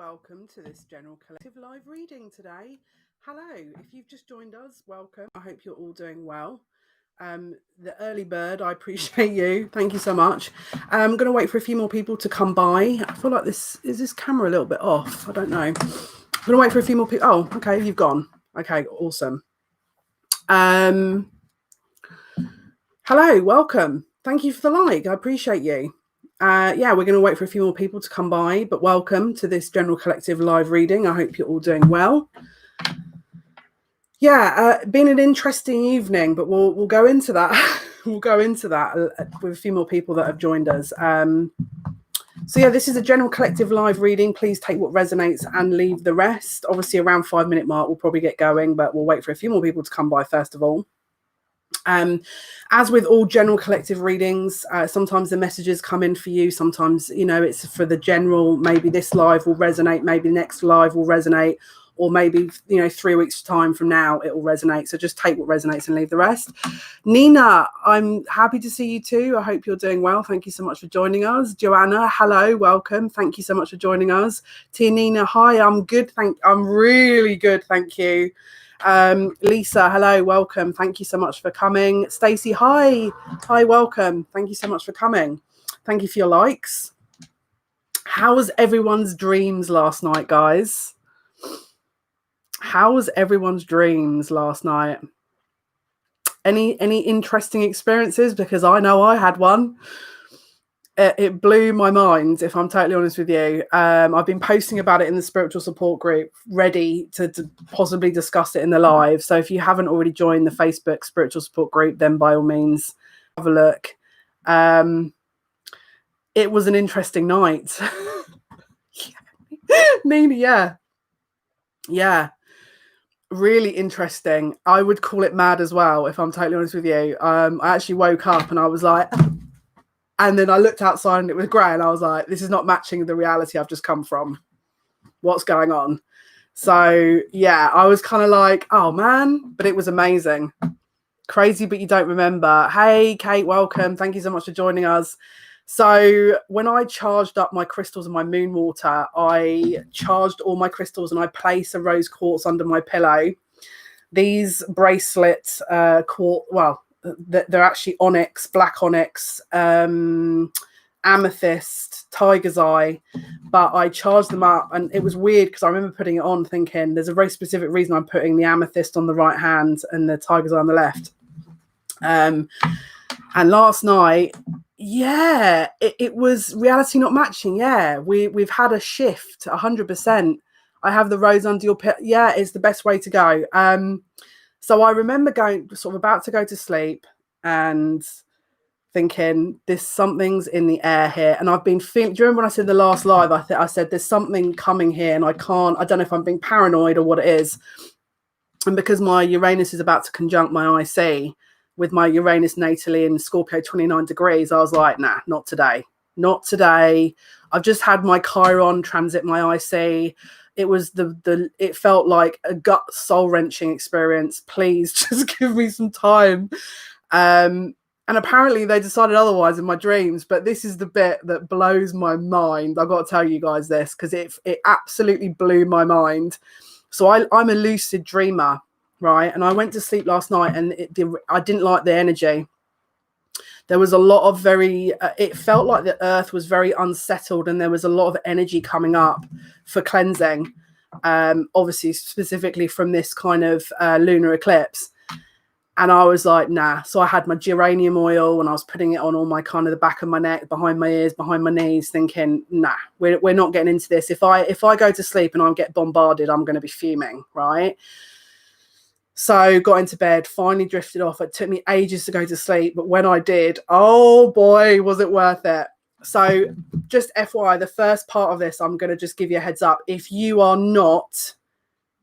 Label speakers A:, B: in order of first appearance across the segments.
A: welcome to this general collective live reading today. Hello, if you've just joined us, welcome. I hope you're all doing well. The early bird, I appreciate you. Thank you so much. I'm going to wait for a few more people to come by. I feel like this camera a little bit off? I don't know. I'm going to wait for a few more people. Oh, okay, you've gone. Okay, awesome. Hello, welcome. Thank you for the like. I appreciate you. Yeah, we're going to wait for a few more people to come by, but welcome to this general collective live reading. I hope you're all doing well. Yeah, been an interesting evening, but we'll go into that. We'll go into that with a few more people that have joined us. So yeah, this is a general collective live reading. Please take what resonates and leave the rest. Obviously, around 5 minute mark, we'll probably get going, but we'll wait for a few more people to come by first of all. As with all general collective readings, sometimes the messages come in for you. Sometimes, you know, it's for the general. Maybe this live will resonate. Maybe the next live will resonate. Or maybe, 3 weeks time from now, it will resonate. So just take what resonates and leave the rest. Nina, I'm happy to see you too. I hope you're doing well. Thank you so much for joining us. Joanna, hello, welcome. Thank you so much for joining us. Tia Nina, hi, I'm good. I'm really good. Thank you. Lisa, hello, welcome. Thank you so much for coming. Stacey, hi, welcome. Thank you so much for coming. Thank you for your likes. How was everyone's dreams last night, guys? How was everyone's dreams last night? Any interesting experiences? Because I know I had one. It blew my mind, if I'm totally honest with you. I've been posting about it in the spiritual support group, ready to possibly discuss it in the live. So if you haven't already joined the Facebook spiritual support group, then by all means, have a look. It was an interesting night. Nina, yeah. Really interesting. I would call it mad as well, if I'm totally honest with you. I actually woke up and I was like, and then I looked outside and it was grey and I was like, this is not matching the reality I've just come from. What's going on? So yeah, I was kind of like, oh man, but it was amazing. Crazy, but you don't remember. Hey, Kate, welcome. Thank you so much for joining us. So when I charged up my crystals and my moon water, I charged all my crystals and I placed a rose quartz under my pillow. These bracelets, they're actually onyx, black onyx, amethyst, tiger's eye, but I charged them up and it was weird because I remember putting it on thinking there's a very specific reason I'm putting the amethyst on the right hand and the tiger's eye on the left. And last night, yeah, it was reality not matching. Yeah, we've had a shift 100%. I have the rose under your pillow. Yeah, it's the best way to go. So I remember going, sort of about to go to sleep and thinking there's something's in the air here. And I've been feeling, do you remember when I said the last live, I said there's something coming here and I don't know if I'm being paranoid or what it is. And because my Uranus is about to conjunct my IC with my Uranus natally in Scorpio 29 degrees, I was like, nah, not today. Not today. I've just had my Chiron transit my IC. It was it felt like a gut soul-wrenching experience. Please just give me some time. And apparently they decided otherwise in my dreams, but this is the bit that blows my mind. I've got to tell you guys this because it absolutely blew my mind. So I'm a lucid dreamer, right? And I went to sleep last night and I didn't like the energy. There was a lot of it felt like the earth was very unsettled and there was a lot of energy coming up for cleansing, obviously specifically from this kind of lunar eclipse. And I was like, nah. So I had my geranium oil and I was putting it on all my kind of the back of my neck, behind my ears, behind my knees, thinking, nah, we're not getting into this. If I go to sleep and I get bombarded, I'm going to be fuming, right? So got into bed, finally drifted off. It took me ages to go to sleep, but when I did, oh boy, was it worth it. So just FYI, the first part of this, I'm going to just give you a heads up. If you are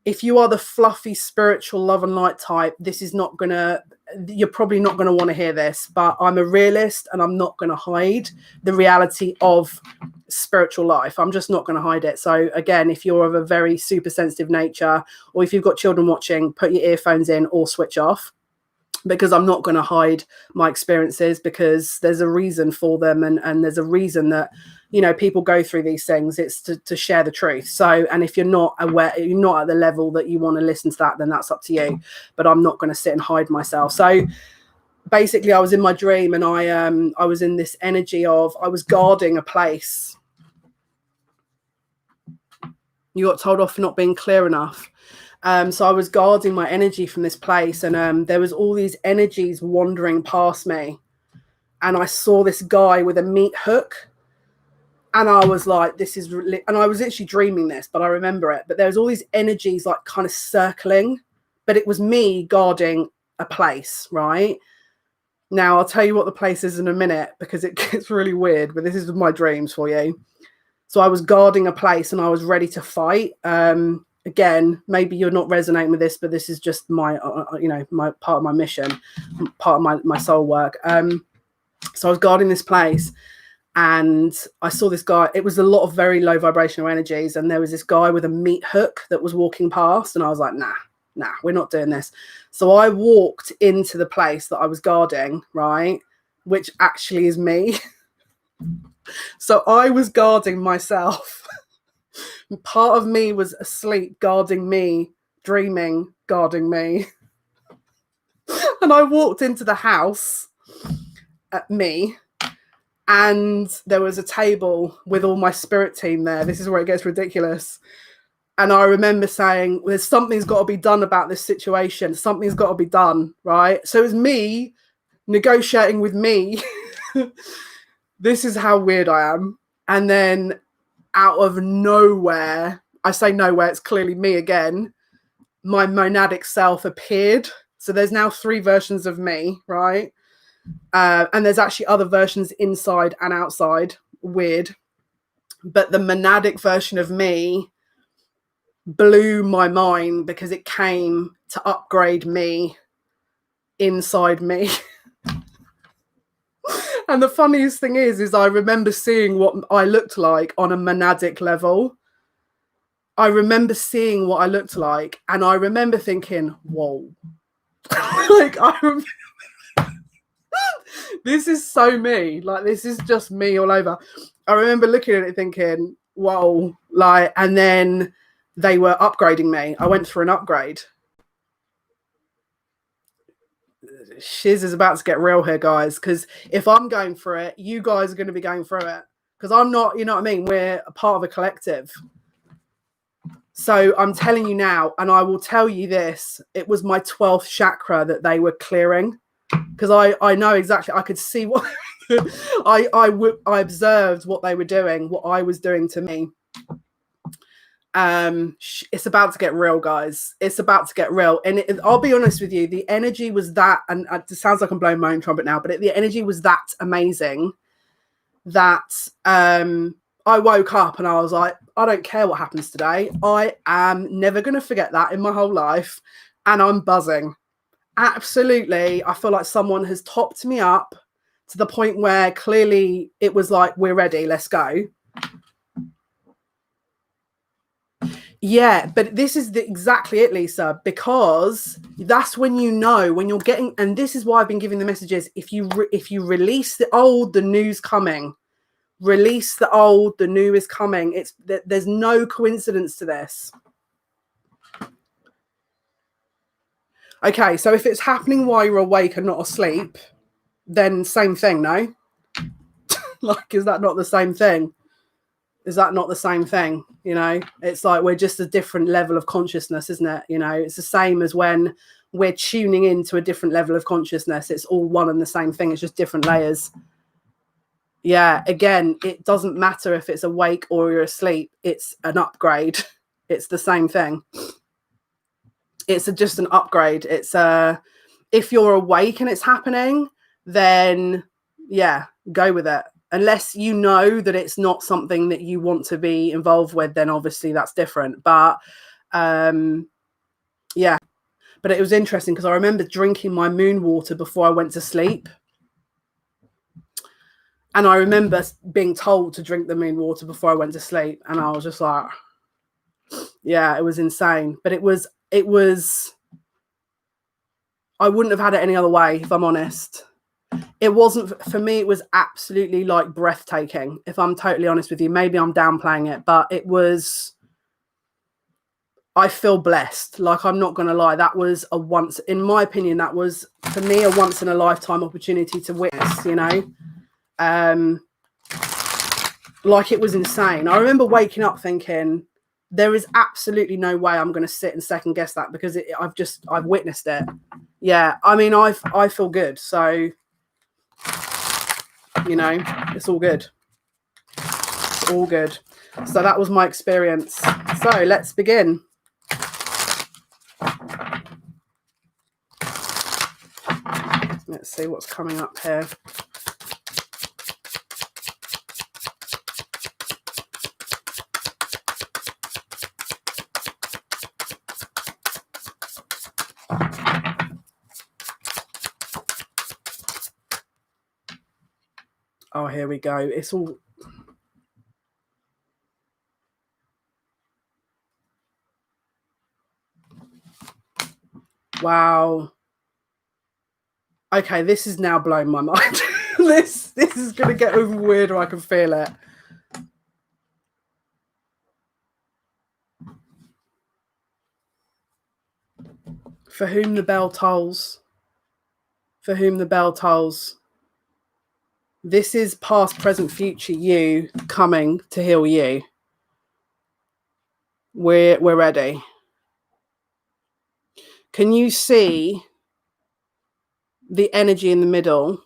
A: the fluffy spiritual love and light type, you're probably not going to want to hear this, but I'm a realist and I'm not going to hide the reality of spiritual life. I'm just not going to hide it. So again, if you're of a very super sensitive nature, or if you've got children watching, put your earphones in or switch off, because I'm not going to hide my experiences, because there's a reason for them, and there's a reason that, you know, people go through these things. It's to share the truth. So, and if you're not aware, you're not at the level that you want to listen to that, then that's up to you. But I'm not going to sit and hide myself. So basically, I was in my dream, and I was in this energy of, I was guarding a place. You got told off for not being clear enough. So I was guarding my energy from this place, and there was all these energies wandering past me, and I saw this guy with a meat hook, and I was like, this is really, and I was literally dreaming this, but I remember it. But there was all these energies like kind of circling, but it was me guarding a place, right? Now I'll tell you what the place is in a minute, because it gets really weird, but this is my dreams for you. So I was guarding a place, and I was ready to fight. Again, maybe you're not resonating with this, but this is just my, you know, my part of my mission, part of my soul work. So I was guarding this place, and I saw this guy. It was a lot of very low vibrational energies, and there was this guy with a meat hook that was walking past, and I was like, nah, we're not doing this. So I walked into the place that I was guarding, right, which actually is me. So I was guarding myself. Part of me was asleep, guarding me, dreaming, guarding me. And I walked into the house at me, and there was a table with all my spirit team there. This is where it gets ridiculous. And I remember saying, well, something's got to be done about this situation. Something's got to be done, right? So it was me negotiating with me. This is how weird I am. And then out of nowhere, I say nowhere, it's clearly me again, my monadic self appeared. So there's now 3 versions of me, right? And there's actually other versions inside and outside. Weird. But the monadic version of me blew my mind, because it came to upgrade me inside me. And the funniest thing is I remember seeing what I looked like on a monadic level. I remember seeing what I looked like, and I remember thinking, whoa. Like, this is so me. Like, this is just me all over. I remember looking at it thinking, whoa. Like, and then they were upgrading me. I went through an upgrade. Shiz is about to get real here, guys, because if I'm going through it, you guys are going to be going through it, because I'm not, you know what I mean? We're a part of a collective. So I'm telling you now, and I will tell you this, it was my 12th chakra that they were clearing, because I know exactly, I could see what I observed what they were doing, what I was doing to me. It's about to get real, guys. It's about to get real. And I'll be honest with you, the energy was that, and it sounds like I'm blowing my own trumpet now, but the energy was that amazing that I woke up and I was like, I don't care what happens today. I am never going to forget that in my whole life. And I'm buzzing. Absolutely. I feel like someone has topped me up to the point where clearly it was like, we're ready, let's go. Yeah, but this is exactly it, Lisa, because that's when you know, when you're getting, and this is why I've been giving the messages, if you release the old, the new's coming. Release the old, the new is coming. There's no coincidence to this. Okay, so if it's happening while you're awake and not asleep, then same thing, no? Like, is that not the same thing? Is that not the same thing? You know, it's like we're just a different level of consciousness, isn't it? You know, it's the same as when we're tuning into a different level of consciousness. It's all one and the same thing. It's just different layers. Yeah, again, it doesn't matter if it's awake or you're asleep. It's an upgrade. It's the same thing. It's just an upgrade. It's if you're awake and it's happening, then yeah, go with it. Unless you know that it's not something that you want to be involved with, then obviously that's different. But yeah, but it was interesting because I remember drinking my moon water before I went to sleep. And I remember being told to drink the moon water before I went to sleep. And I was just like, yeah, it was insane. But it was I wouldn't have had it any other way, if I'm honest. It wasn't, for me, it was absolutely like breathtaking, if I'm totally honest with you. Maybe I'm downplaying it, but it was, I feel blessed. Like, I'm not going to lie. That was in my opinion, that was, for me, a once in a lifetime opportunity to witness, you know? Like, it was insane. I remember waking up thinking, there is absolutely no way I'm going to sit and second guess that, because I've witnessed it. Yeah. I mean, I feel good. So, you know, it's all good. It's all good. So that was my experience. So let's begin. Let's see what's coming up here. Oh, here we go. It's all... Wow. Okay, this is now blowing my mind. This is going to get even weirder. I can feel it. For whom the bell tolls. For whom the bell tolls. This is past, present, future you coming to heal you. We're ready. Can you see the energy in the middle?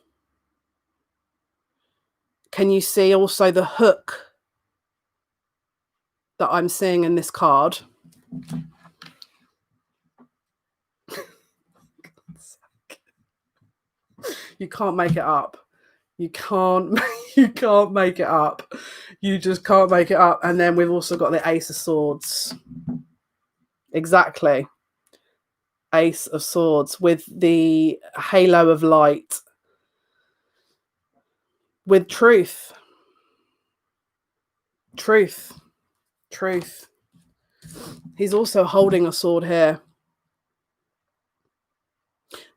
A: Can you see also the hook that I'm seeing in this card? You can't make it up. You can't make it up. You just can't make it up. And then we've also got the Ace of Swords. Exactly. Ace of Swords with the halo of light. With truth. Truth. Truth. He's also holding a sword here.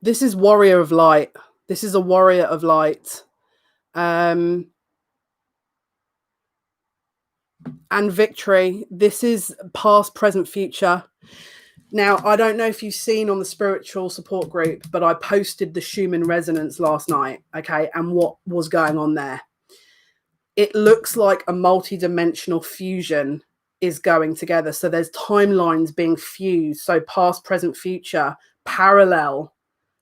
A: This is Warrior of Light. This is a Warrior of Light. And victory. This is past, present, future. Now, I don't know if you've seen on the spiritual support group, but I posted the Schumann resonance last night, okay, and what was going on there. It looks like a multi-dimensional fusion is going together. So there's timelines being fused. So past, present, future, parallel,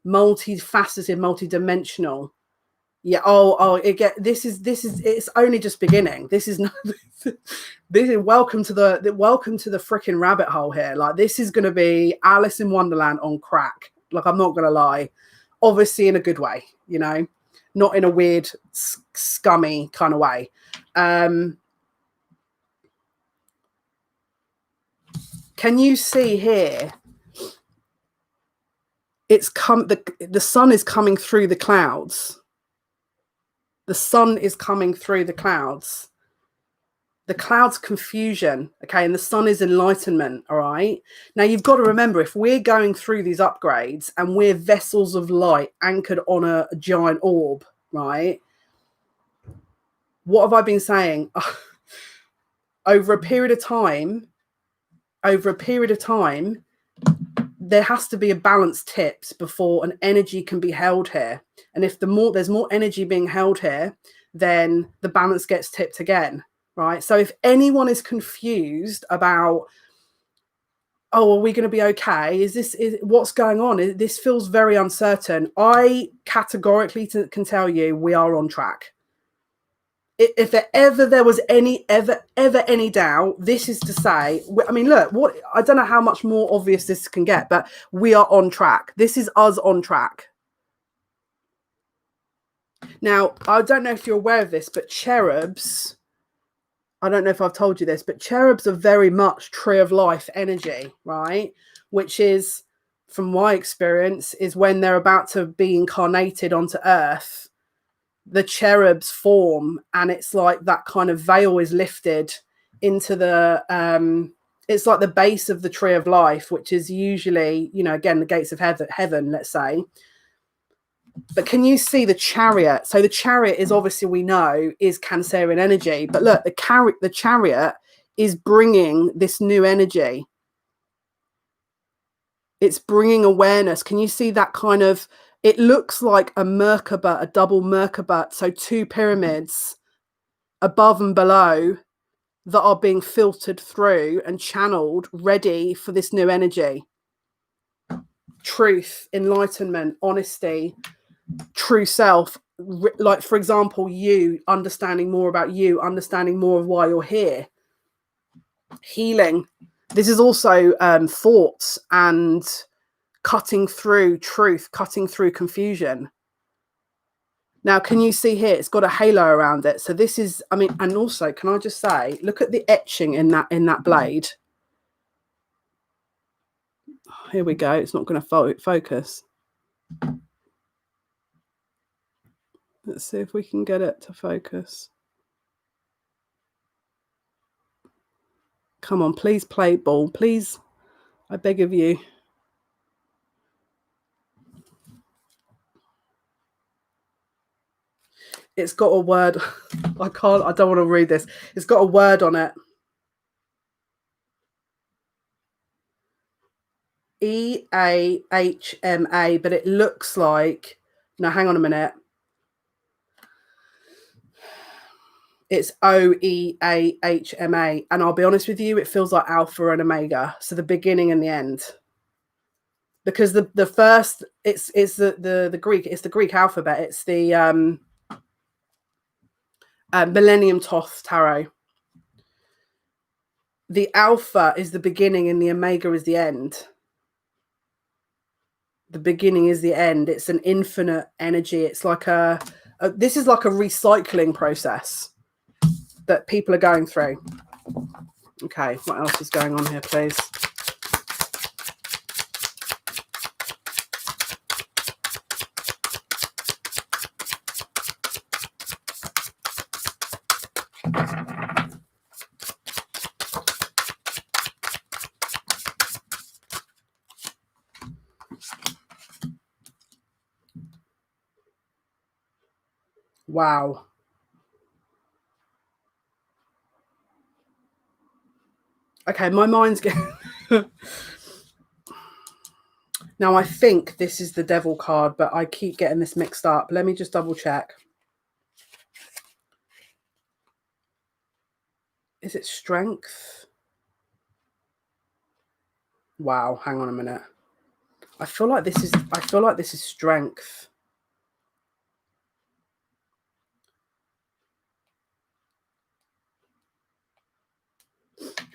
A: multifaceted, multi-dimensional. Yeah. It's only just beginning. This is welcome to the freaking rabbit hole here. Like, this is going to be Alice in Wonderland on crack. Like, I'm not going to lie, obviously in a good way, you know, not in a weird, scummy kind of way. Can you see here? It's the sun is coming through the clouds. The sun is coming through the clouds. The clouds confusion, okay, and the sun is enlightenment, all right? Now, you've got to remember, if we're going through these upgrades and we're vessels of light anchored on a giant orb, right? What have I been saying? Over a period of time, there has to be a balance tips before an energy can be held here. And if there's more energy being held here, then the balance gets tipped again, right? So if anyone is confused about, oh, are we going to be okay? Is what's going on? This feels very uncertain. I categorically can tell you we are on track. If there was any doubt, this is to say, I mean, look, I don't know how much more obvious this can get, but we are on track. This is us on track. Now, I don't know if you're aware of this, but cherubs, I don't know if I've told you this, but cherubs are very much tree of life energy, right? Which is, from my experience, is when they're about to be incarnated onto Earth, the cherubs form, and it's like that kind of veil is lifted into the It's like the base of the tree of life, which is usually, you know, again, the gates of heaven, let's say. But can you see the chariot? So the chariot is obviously, we know, is Cancerian energy. But look, the chariot is bringing this new energy. It's bringing awareness. Can you see that kind of, it looks like a Merkaba, a double Merkaba. So two pyramids above and below that are being filtered through and channeled, ready for this new energy. Truth, enlightenment, honesty, true self. Like, for example, you understanding more about you, understanding more of why you're here. Healing. This is also thoughts and cutting through truth, cutting through confusion. Now, can you see here? It's got a halo around it. So this is, I mean, and also, can I just say, look at the etching in that blade. Here we go. It's not going to focus. Let's see if we can get it to focus. Come on, please play ball. Please, I beg of you. It's got a word. I don't want to read this. It's got a word on it. EAHMA, but it looks like, now hang on a minute. It's OEAHMA. And I'll be honest with you, it feels like Alpha and Omega. So the beginning and the end. Because the first, it's the Greek, it's the Greek alphabet. It's the Millennium Thoth Tarot. The Alpha is the beginning and the Omega is the end. The beginning is the end. It's an infinite energy. It's like this is like a recycling process that people are going through. Okay, what else is going on here, please? Wow. Okay, my mind's getting... Now, I think this is the Devil card, but I keep getting this mixed up. Let me just double check. Is it Strength? Wow, hang on a minute. I feel like this is Strength.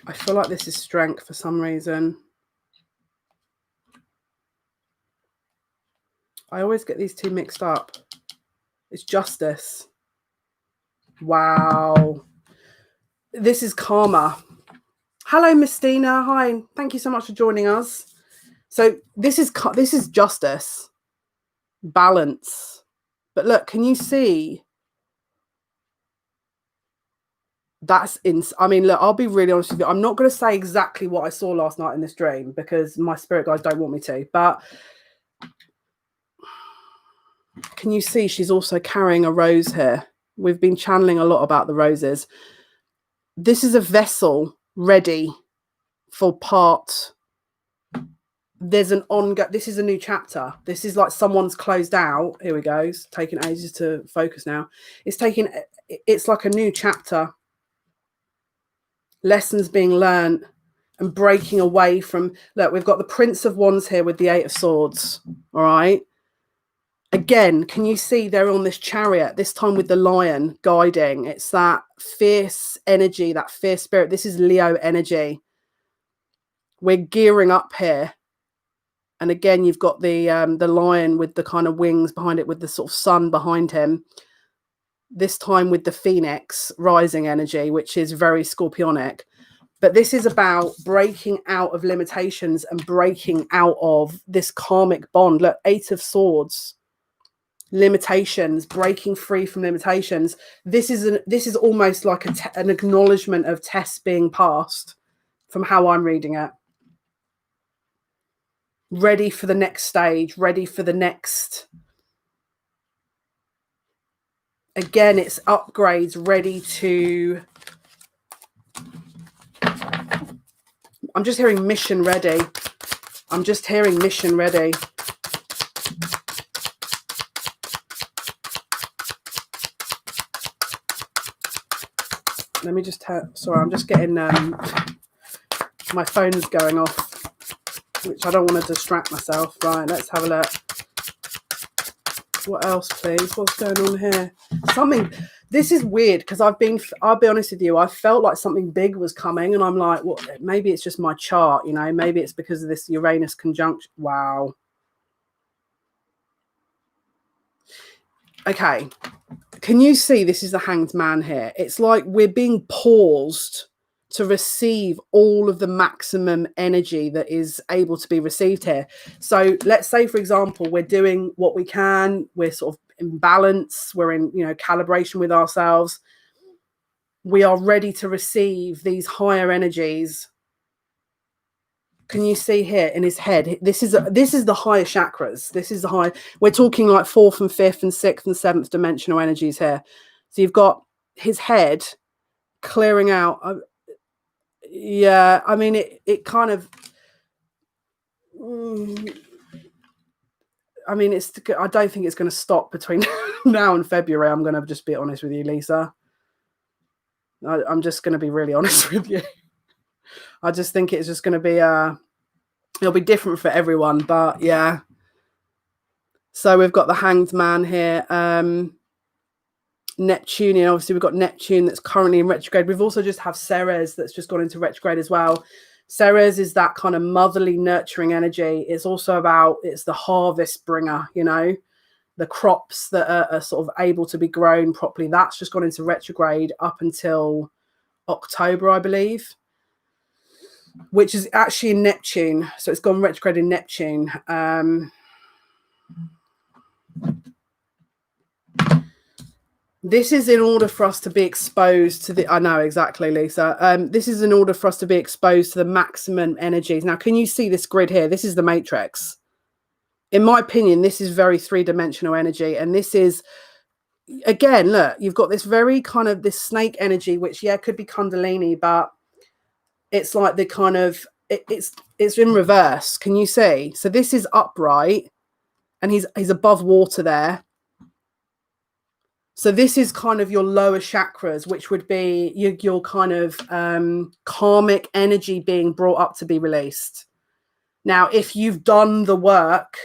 A: I feel like this is Strength for some reason. I always get these two mixed up. It's Justice. Wow. This is Karma. Hello, Mistina. Hi. Thank you so much for joining us. So this is Justice. Balance. But look, can you see? I mean, look, I'll be really honest with you. I'm not going to say exactly what I saw last night in this dream because my spirit guides don't want me to. But can you see she's also carrying a rose here? We've been channeling a lot about the roses. This is a vessel ready for part. There's an ongoing. This is a new chapter. This is like someone's closed out. Here we go. It's taking ages to focus now. It's like a new chapter. Lessons being learned and breaking away from. Look, we've got the Prince of Wands here with the Eight of Swords. All right. Again, can you see they're on this chariot, this time with the lion guiding? It's that fierce energy, that fierce spirit. This is Leo energy. We're gearing up here. And again, you've got the lion with the kind of wings behind it, with the sort of sun behind him. This time with the phoenix rising energy, which is very scorpionic. But this is about breaking out of limitations and breaking out of this karmic bond. Look, Eight of Swords. Limitations, breaking free from limitations. This is almost like an acknowledgement of tests being passed. from how I'm reading it. Ready for the next stage, ready for the next. Again, it's upgrades, ready to. I'm just hearing mission ready. I'm just hearing mission ready. Let me just sorry, I'm just getting my phone's going off, which I don't want to distract myself. Right, let's have a look. What else, please? What's going on here? Something. This is weird because I'll be honest with you, I felt like something big was coming, and I'm like, well, maybe it's just my chart, you know, maybe it's because of this Uranus conjunction. Wow. Okay. Can you see this is the Hanged Man here? It's like we're being paused to receive all of the maximum energy that is able to be received here. So let's say, for example, we're doing what we can. We're sort of in balance. We're in, you know, calibration with ourselves. We are ready to receive these higher energies. Can you see here in his head? This is the higher chakras. This is the high. We're talking like 4th and 5th and 6th and 7th dimensional energies here. So you've got his head clearing out. Yeah, I mean, it kind of. I mean, I don't think it's going to stop between now and February. I'm going to just be honest with you, Lisa. I'm just going to be really honest with you. I just think it's just going to be it'll be different for everyone, but yeah. So we've got the Hanged Man here. Neptunian, obviously we've got Neptune that's currently in retrograde. We've also just have Ceres that's just gone into retrograde as well. Ceres is that kind of motherly, nurturing energy. It's also about, it's the harvest bringer, you know, the crops that are sort of able to be grown properly. That's just gone into retrograde up until October, I believe, which is actually in Neptune. So it's gone retrograde in Neptune. This is in order for us to be exposed to the, I know exactly, Lisa. This is in order for us to be exposed to the maximum energies. Now, can you see this grid here? This is the matrix. In my opinion, this is very three-dimensional energy. And this is, again, look, you've got this very kind of this snake energy, which, yeah, could be Kundalini, but it's like the kind of, it's in reverse. Can you see? So this is upright and he's above water there. So this is kind of your lower chakras, which would be your kind of karmic energy being brought up to be released. Now, if you've done the work,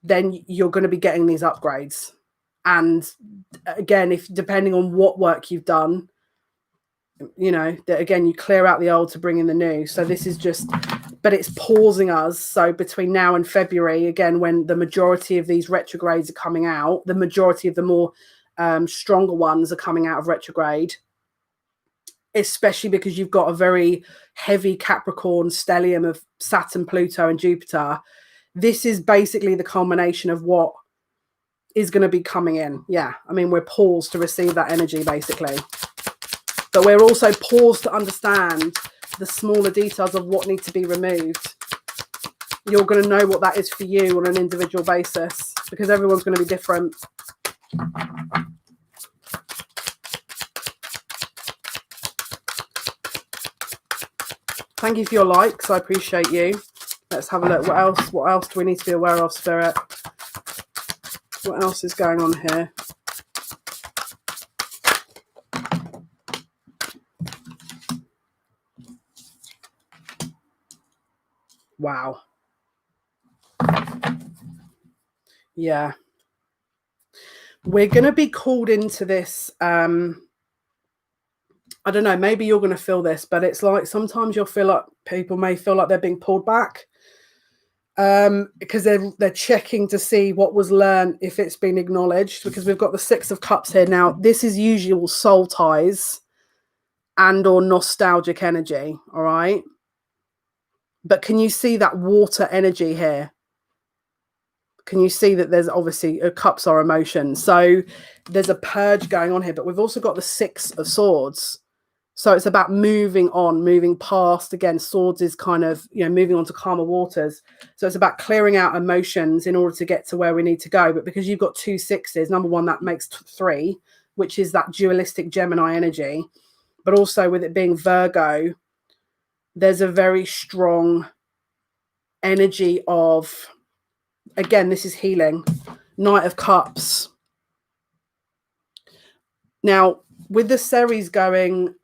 A: then you're going to be getting these upgrades. And again, if depending on what work you've done, you know, that again, you clear out the old to bring in the new. So this is just, but it's pausing us. So between now and February, again, when the majority of these retrogrades are coming out, the majority of the more stronger ones are coming out of retrograde, especially because you've got a very heavy Capricorn stellium of Saturn, Pluto, and Jupiter. This is basically the culmination of what is going to be coming in. Yeah, I mean, we're paused to receive that energy, basically. But we're also paused to understand the smaller details of what needs to be removed. You're going to know what that is for you on an individual basis, because everyone's going to be different. Thank you for your likes. I appreciate you. Let's have a look. What else do we need to be aware of, Spirit? What else is going on here? Wow. Yeah. We're going to be called into this. I don't know, maybe you're going to feel this, but it's like sometimes you'll feel like people may feel like they're being pulled back because they're checking to see what was learned, if it's been acknowledged, because we've got the Six of Cups here. Now, this is usual soul ties and or nostalgic energy, all right? But can you see that water energy here? Can you see that there's obviously cups are emotion? So there's a purge going on here, but we've also got the Six of Swords. So it's about moving on, moving past. Again, swords is kind of, moving on to calmer waters. So it's about clearing out emotions in order to get to where we need to go. But because you've got 2 6s, number one, that makes 3, which is that dualistic Gemini energy. But also with it being Virgo, there's a very strong energy of, again, this is healing. Knight of Cups. Now, with the Ceres going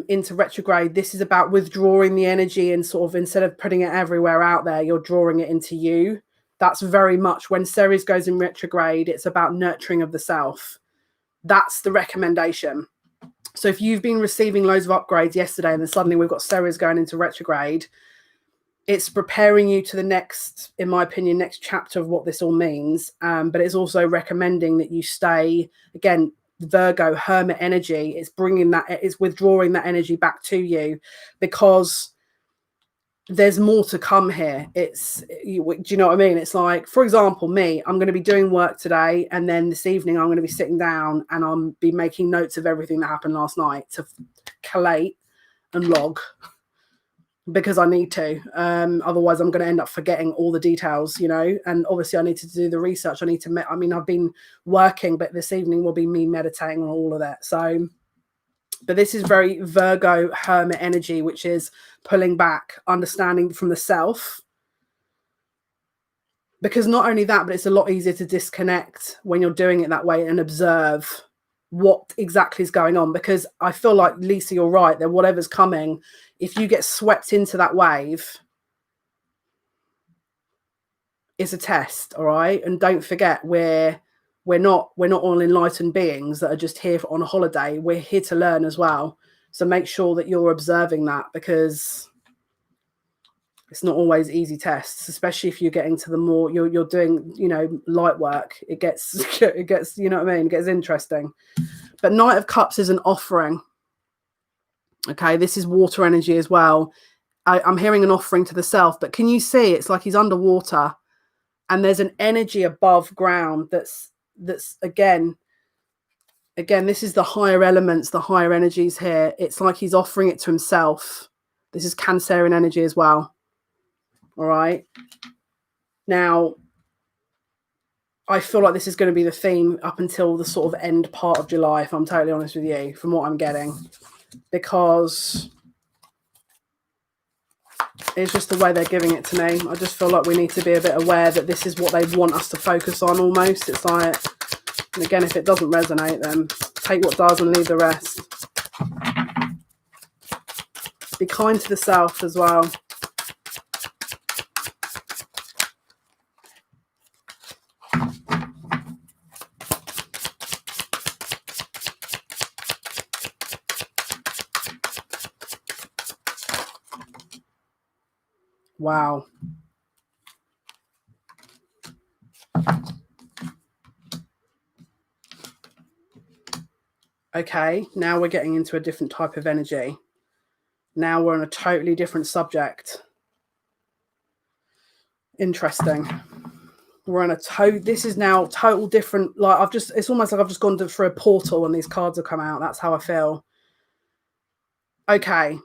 A: into retrograde, this is about withdrawing the energy and sort of, instead of putting it everywhere out there, you're drawing it into you. That's very much when Ceres goes in retrograde, it's about nurturing of the self. That's the recommendation. So if you've been receiving loads of upgrades yesterday and then suddenly we've got Ceres going into retrograde, it's preparing you to the next, in my opinion, next chapter of what this all means. But it's also recommending that you stay, again, Virgo hermit energy. It's bringing that, it's withdrawing that energy back to you, because there's more to come here. Do you know what I mean? It's like, for example, me, I'm going to be doing work today, and then this evening I'm going to be sitting down and I'll be making notes of everything that happened last night to collate and log, because I need to. Otherwise I'm going to end up forgetting all the details, and obviously I need to do the research. I've been working, but this evening will be me meditating on all of that. So, but this is very Virgo hermit energy, which is pulling back, understanding from the self. Because not only that, but it's a lot easier to disconnect when you're doing it that way and observe what exactly is going on. Because I feel like, Lisa, you're right, that whatever's coming, if you get swept into that wave, it's a test. All right. And don't forget, we're not all enlightened beings that are just here on a holiday. We're here to learn as well. So make sure that you're observing that, because it's not always easy tests, especially if you're getting to the more you're doing, light work. It gets, you know what I mean? It gets interesting. But Knight of Cups is an offering. Okay. This is water energy as well. I'm hearing an offering to the self, but can you see, it's like he's underwater and there's an energy above ground that's again, this is the higher elements, the higher energies here. It's like he's offering it to himself. This is Cancerian energy as well. All right. Now, I feel like this is going to be the theme up until the sort of end part of July, if I'm totally honest with you, from what I'm getting, because it's just the way they're giving it to me. I just feel like we need to be a bit aware that this is what they want us to focus on almost. It's like, and again, if it doesn't resonate, then take what does and leave the rest. Be kind to the self as well. Wow. Okay, now we're getting into a different type of energy. Now we're on a totally different subject. Interesting. We're on this is now total different. Like it's almost like I've just gone through a portal and these cards have come out. That's how I feel. Okay.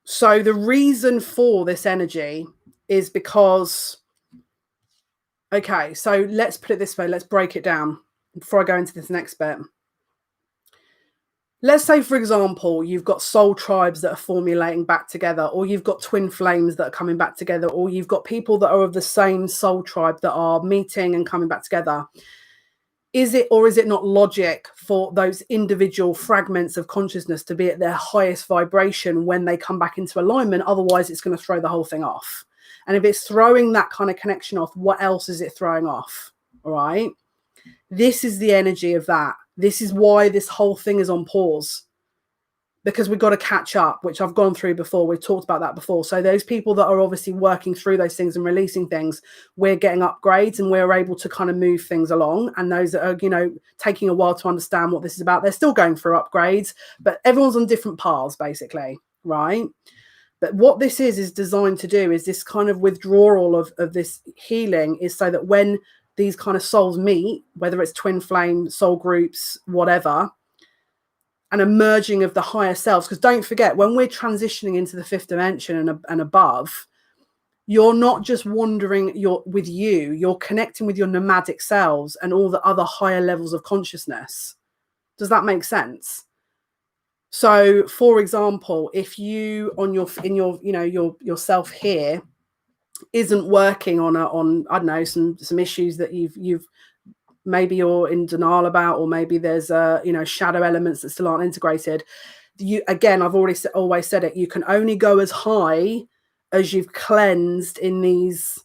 A: So the reason for this energy is because, okay, so let's put it this way. Let's break it down before I go into this next bit. Let's say, for example, you've got soul tribes that are formulating back together, or you've got twin flames that are coming back together, or you've got people that are of the same soul tribe that are meeting and coming back together. Is it or is it not logic for those individual fragments of consciousness to be at their highest vibration when they come back into alignment? Otherwise, it's going to throw the whole thing off. And if it's throwing that kind of connection off, what else is it throwing off? All right. This is the energy of that. This is why this whole thing is on pause, because we've got to catch up, which I've gone through before. We've talked about that before. So those people that are obviously working through those things and releasing things, we're getting upgrades and we're able to kind of move things along. And those that are, taking a while to understand what this is about, they're still going through upgrades, but everyone's on different paths, basically, right? But what this is designed to do is this kind of withdrawal of this healing is so that when these kind of souls meet, whether it's twin flame, soul groups, whatever, and a merging of the higher selves. Because don't forget, when we're transitioning into the fifth dimension and above, you're not just wandering you're connecting with your nomadic selves and all the other higher levels of consciousness. Does that make sense? So, for example, if you yourself here isn't working on I don't know, some issues that you've maybe you're in denial about, or maybe there's shadow elements that still aren't integrated. I've always said it, you can only go as high as you've cleansed in these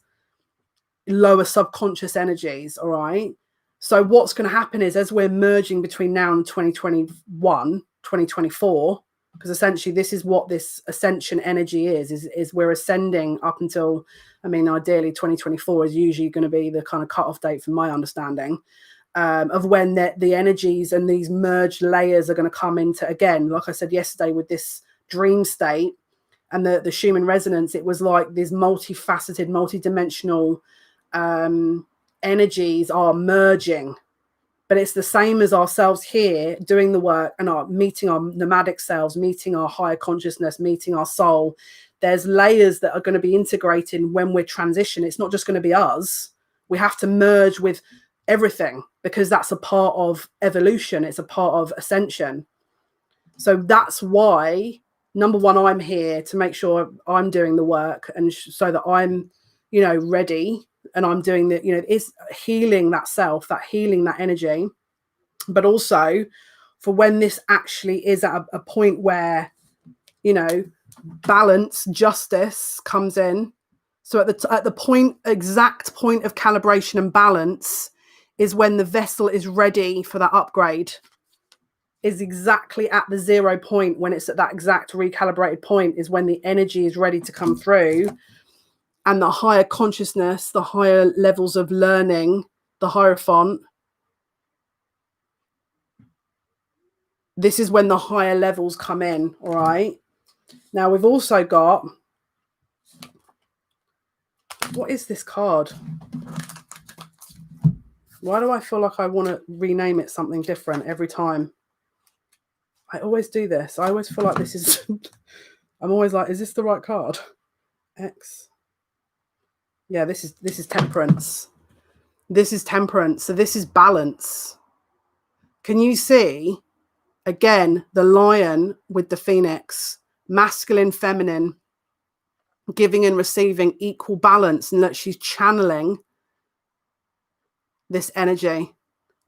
A: lower subconscious energies. All right. So what's going to happen is, as we're merging between now and 2021, 2024, because essentially this is what this ascension energy is we're ascending up until, ideally 2024 is usually going to be the kind of cutoff date from my understanding, of when the energies and these merged layers are going to come into, again, like I said yesterday with this dream state and the Schumann resonance, it was like these multifaceted, multidimensional energies are merging. But it's the same as ourselves here doing the work and meeting our nomadic selves, meeting our higher consciousness, meeting our soul. There's layers that are going to be integrated when we're transitioning. It's not just going to be us. We have to merge with everything, because that's a part of evolution. It's a part of ascension. So that's why, number one, I'm here to make sure I'm doing the work, and so that I'm, ready, and I'm doing the, it's healing that self, that healing that energy, but also for when this actually is at a point where, balance, justice comes in. So at the exact point of calibration and balance is when the vessel is ready for that upgrade. Is exactly at the 0 point, when it's at that exact recalibrated point, is when the energy is ready to come through, and the higher consciousness, the higher levels of learning, the Hierophant, this is when the higher levels come in. All right. Now we've also got, what is this card? Why do I feel like I want to rename it something different every time? I always do this. I always feel like this is, I'm always like, is this the right card? X. Yeah, this is Temperance. This is Temperance. So this is balance. Can you see, again, the lion with the phoenix, masculine, feminine, giving and receiving, equal balance, and that she's channeling this energy,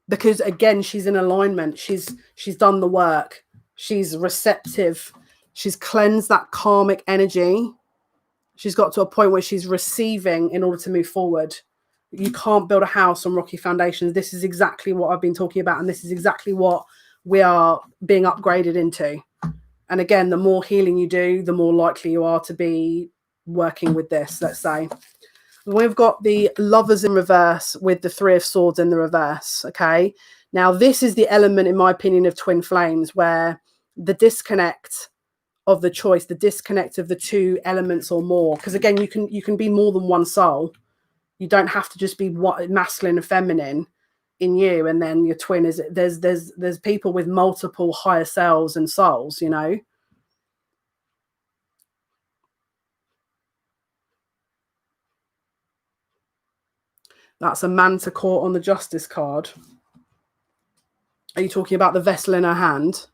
A: because again, she's in alignment. She's done the work. She's receptive. She's cleansed that karmic energy. She's got to a point where she's receiving in order to move forward. You can't build a house on rocky foundations. This is exactly what I've been talking about, and this is exactly what we are being upgraded into. And again, the more healing you do, the more likely you are to be working with this. Let's say we've got the Lovers in reverse with the Three of Swords in the reverse. Okay, now this is the element, in my opinion, of twin flames, where the disconnect of the choice, the disconnect of the two elements or more. Because again, you can be more than one soul. You don't have to just be masculine and feminine in you, and then your twin is, there's people with multiple higher selves and souls, That's a Manticore on the Justice card. Are you talking about the vessel in her hand?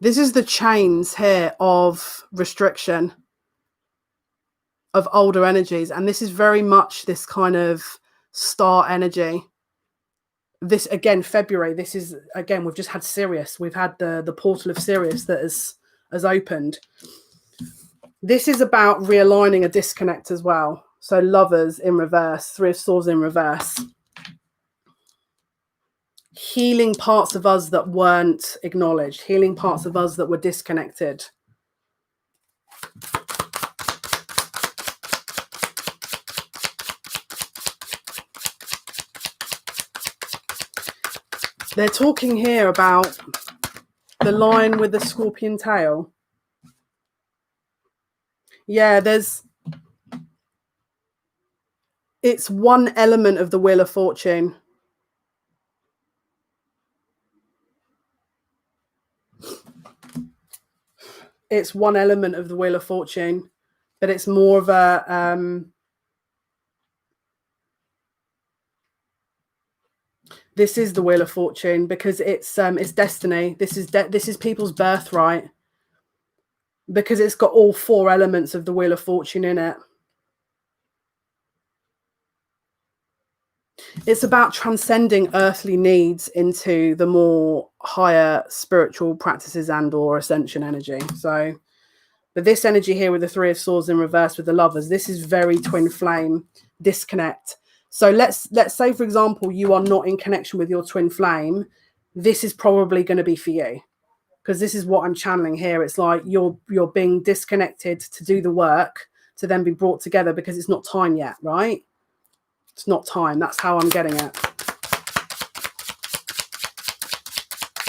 A: This is the chains here of restriction, of older energies. And this is very much this kind of star energy. This, again, February, this is, again, we've just had Sirius. We've had the portal of Sirius that has opened. This is about realigning a disconnect as well. So Lovers in reverse, Three of Swords in reverse. Healing parts of us that weren't acknowledged, healing parts of us that were disconnected. They're talking here about the lion with the scorpion tail. Yeah, it's one element of the Wheel of Fortune. It's one element of the Wheel of Fortune, but it's more of a this is the Wheel of Fortune because it's destiny. This is people's birthright because it's got all four elements of the Wheel of Fortune in it. It's about transcending earthly needs into the more higher spiritual practices and or ascension energy. So, but this energy here with the Three of Swords in reverse with the Lovers, this is very twin flame disconnect. So let's say, for example, you are not in connection with your twin flame. This is probably going to be for you because this is what I'm channeling here. It's like you're being disconnected to do the work to then be brought together because it's not time yet, right? It's not time. That's how I'm getting it.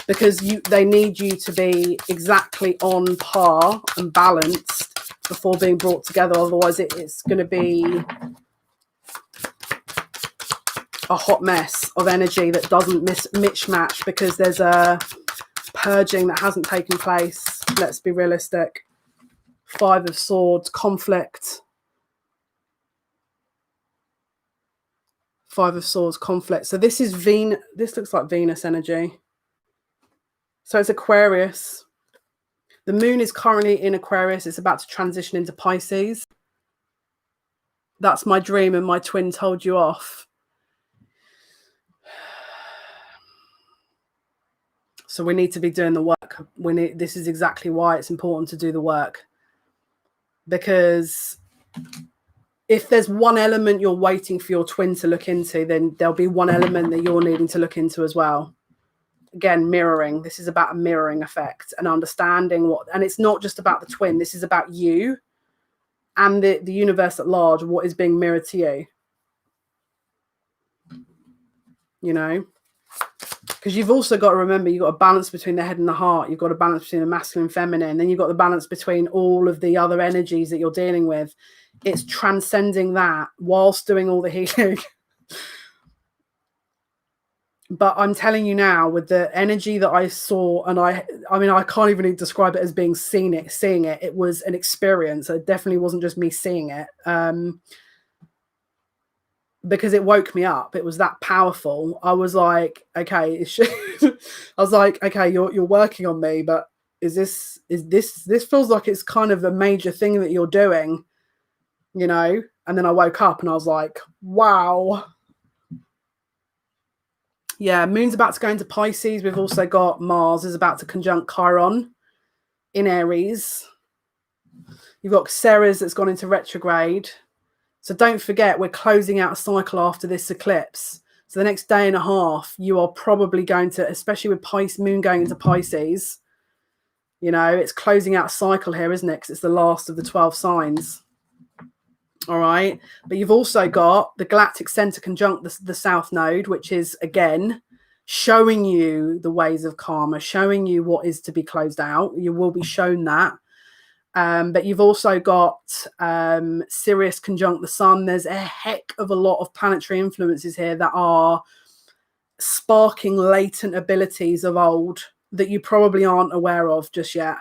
A: Because they need you to be exactly on par and balanced before being brought together. Otherwise, it's going to be a hot mess of energy that doesn't mismatch because there's a purging that hasn't taken place. Let's be realistic. Five of Swords, conflict. Five of Swords, conflict. So this is Venus. This looks like Venus energy. So it's Aquarius. The moon is currently in Aquarius. It's about to transition into Pisces. That's my dream, and my twin told you off. So we need to be doing the work. This is exactly why it's important to do the work. Because if there's one element you're waiting for your twin to look into, then there'll be one element that you're needing to look into as well. Again, mirroring. This is about a mirroring effect and understanding and it's not just about the twin. This is about you and the universe at large, what is being mirrored to you. You know? Because you've also got to remember, you've got a balance between the head and the heart. You've got a balance between the masculine and feminine. Then you've got the balance between all of the other energies that you're dealing with. It's transcending that whilst doing all the healing. But I'm telling you now, with the energy that I saw, and I mean, I can't even describe it as being seeing it. It was an experience. It definitely wasn't just me seeing it. Because it woke me up. It was that powerful. I was like, okay, I was like, okay, you're working on me, but this feels like it's kind of a major thing that you're doing, you know? And then I woke up and I was like, wow. Yeah, moon's about to go into Pisces. We've also got Mars is about to conjunct Chiron in Aries. You've got Ceres that's gone into retrograde. So don't forget, we're closing out a cycle after this eclipse. So the next day and a half, you are probably going to, especially with moon going into Pisces, you know, it's closing out a cycle here, isn't it? Because it's the last of the 12 signs. All right. But you've also got the galactic center conjunct the South Node, which is, again, showing you the ways of karma, showing you what is to be closed out. You will be shown that. But you've also got Sirius conjunct the Sun. There's a heck of a lot of planetary influences here that are sparking latent abilities of old that you probably aren't aware of just yet.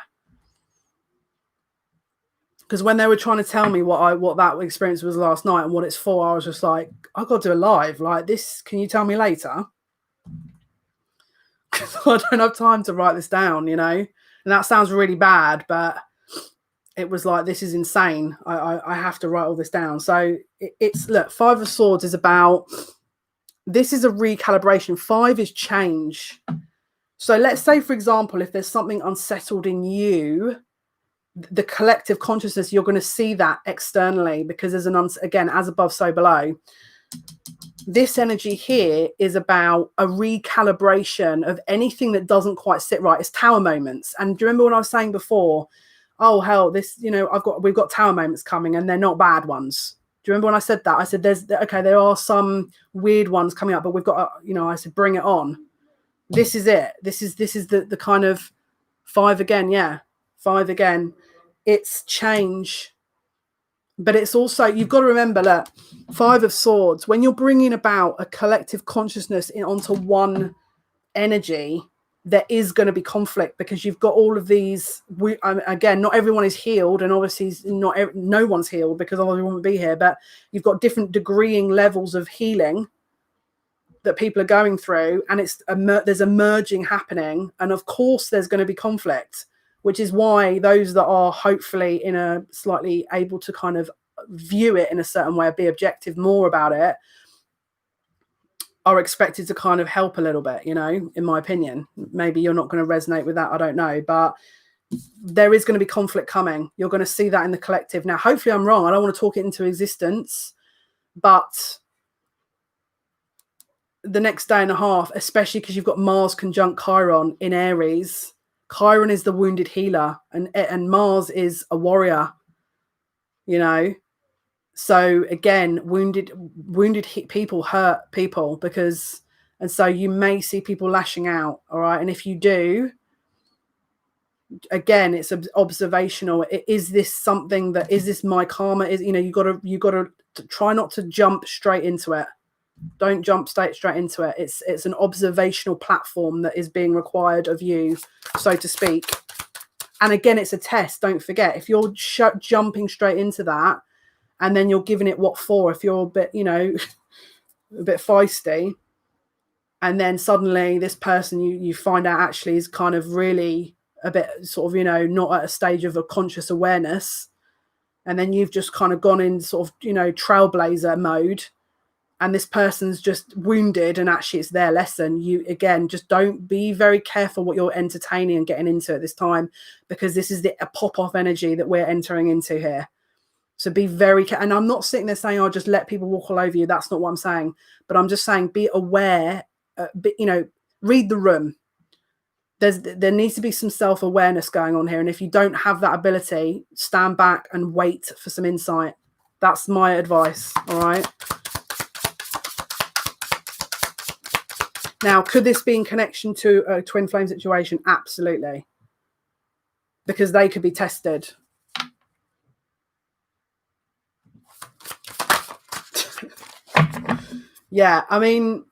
A: Because when they were trying to tell me what that experience was last night and what it's for, I was just like, I've got to do a live like this. Can you tell me later? Because I don't have time to write this down, you know. And that sounds really bad, but it was like, this is insane. I have to write all this down. So it's, look, Five of Swords is about, this is a recalibration. 5 is change. So let's say, for example, if there's something unsettled in you, the collective consciousness, you're going to see that externally because there's again, as above, so below. This energy here is about a recalibration of anything that doesn't quite sit right. It's tower moments. And do you remember what I was saying before? Oh, hell, this, you know, we've got tower moments coming and they're not bad ones. Do you remember when I said that? I said, there are some weird ones coming up, but we've got, you know, I said, bring it on. This is it. This is the kind of 5 again. Yeah. 5 again. It's change. But it's also, you've got to remember that Five of Swords, when you're bringing about a collective consciousness onto one energy, there is going to be conflict, because you've got all of these. Again, not everyone is healed, and obviously no one's healed, because otherwise we wouldn't be here. But you've got different degreeing levels of healing that people are going through, and there's a merging happening, and of course there's going to be conflict, which is why those that are hopefully in a slightly able to kind of view it in a certain way, be objective more about it, are expected to kind of help a little bit, in my opinion. Maybe you're not going to resonate with that, I don't know, but there is going to be conflict coming. You're going to see that in the collective. Now, hopefully I'm wrong. I don't want to talk it into existence, but the next day and a half, especially because you've got Mars conjunct Chiron in Aries. Chiron is the wounded healer, and Mars is a warrior, So again, wounded people hurt people, and so you may see people lashing out. All right. And if you do, again, it's observational. Is this something that, is this my karma? You got to try not to jump straight into it. Don't jump straight into it. It's an observational platform that is being required of you, so to speak. And again, it's a test. Don't forget, if you're jumping straight into that, and then you're giving it what for, if you're a bit, a bit feisty, and then suddenly this person you find out actually is kind of really a bit sort of, not at a stage of a conscious awareness, and then you've just kind of gone in sort of, trailblazer mode, and this person's just wounded, and actually it's their lesson. You, again, just don't, be very careful what you're entertaining and getting into at this time, because this is a pop-off energy that we're entering into here. So be very careful. And I'm not sitting there saying, oh, just let people walk all over you. That's not what I'm saying. But I'm just saying, be aware, read the room. There needs to be some self-awareness going on here. And if you don't have that ability, stand back and wait for some insight. That's my advice. All right. Now, could this be in connection to a twin flame situation? Absolutely. Because they could be tested. Yeah, I mean,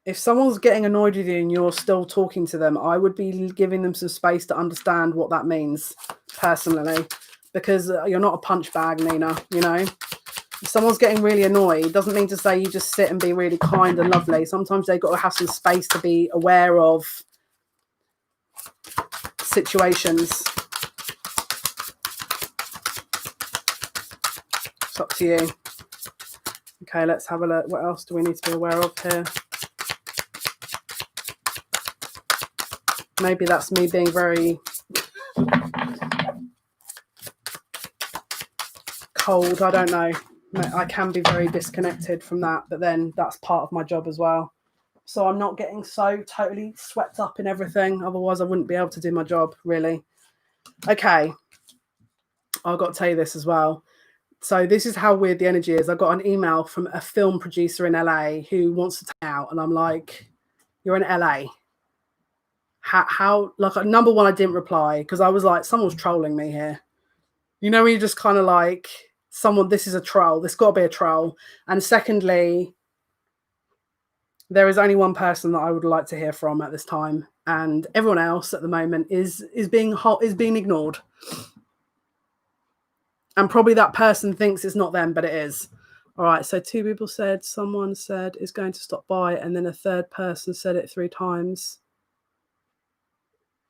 A: if someone's getting annoyed with you and you're still talking to them, I would be giving them some space to understand what that means, personally, because you're not a punch bag, Nina, If someone's getting really annoyed, doesn't mean to say you just sit and be really kind and lovely. Sometimes they've got to have some space to be aware of situations. It's up to you. Okay, let's have a look. What else do we need to be aware of here? Maybe that's me being very cold. I don't know. I can be very disconnected from that, but then that's part of my job as well. So I'm not getting so totally swept up in everything. Otherwise, I wouldn't be able to do my job, really. Okay. I've got to tell you this as well. So this is how weird the energy is. I got an email from a film producer in LA who wants to take out. And I'm like, you're in LA. How like, number one, I didn't reply because I was like, someone's trolling me here. When you're just kind of like, this is a troll. This got to be a troll. And secondly, there is only one person that I would like to hear from at this time, and everyone else at the moment is being ignored. And probably that person thinks it's not them, but it is. All right. So 2 people said, someone said is going to stop by, and then a third person said it 3 times.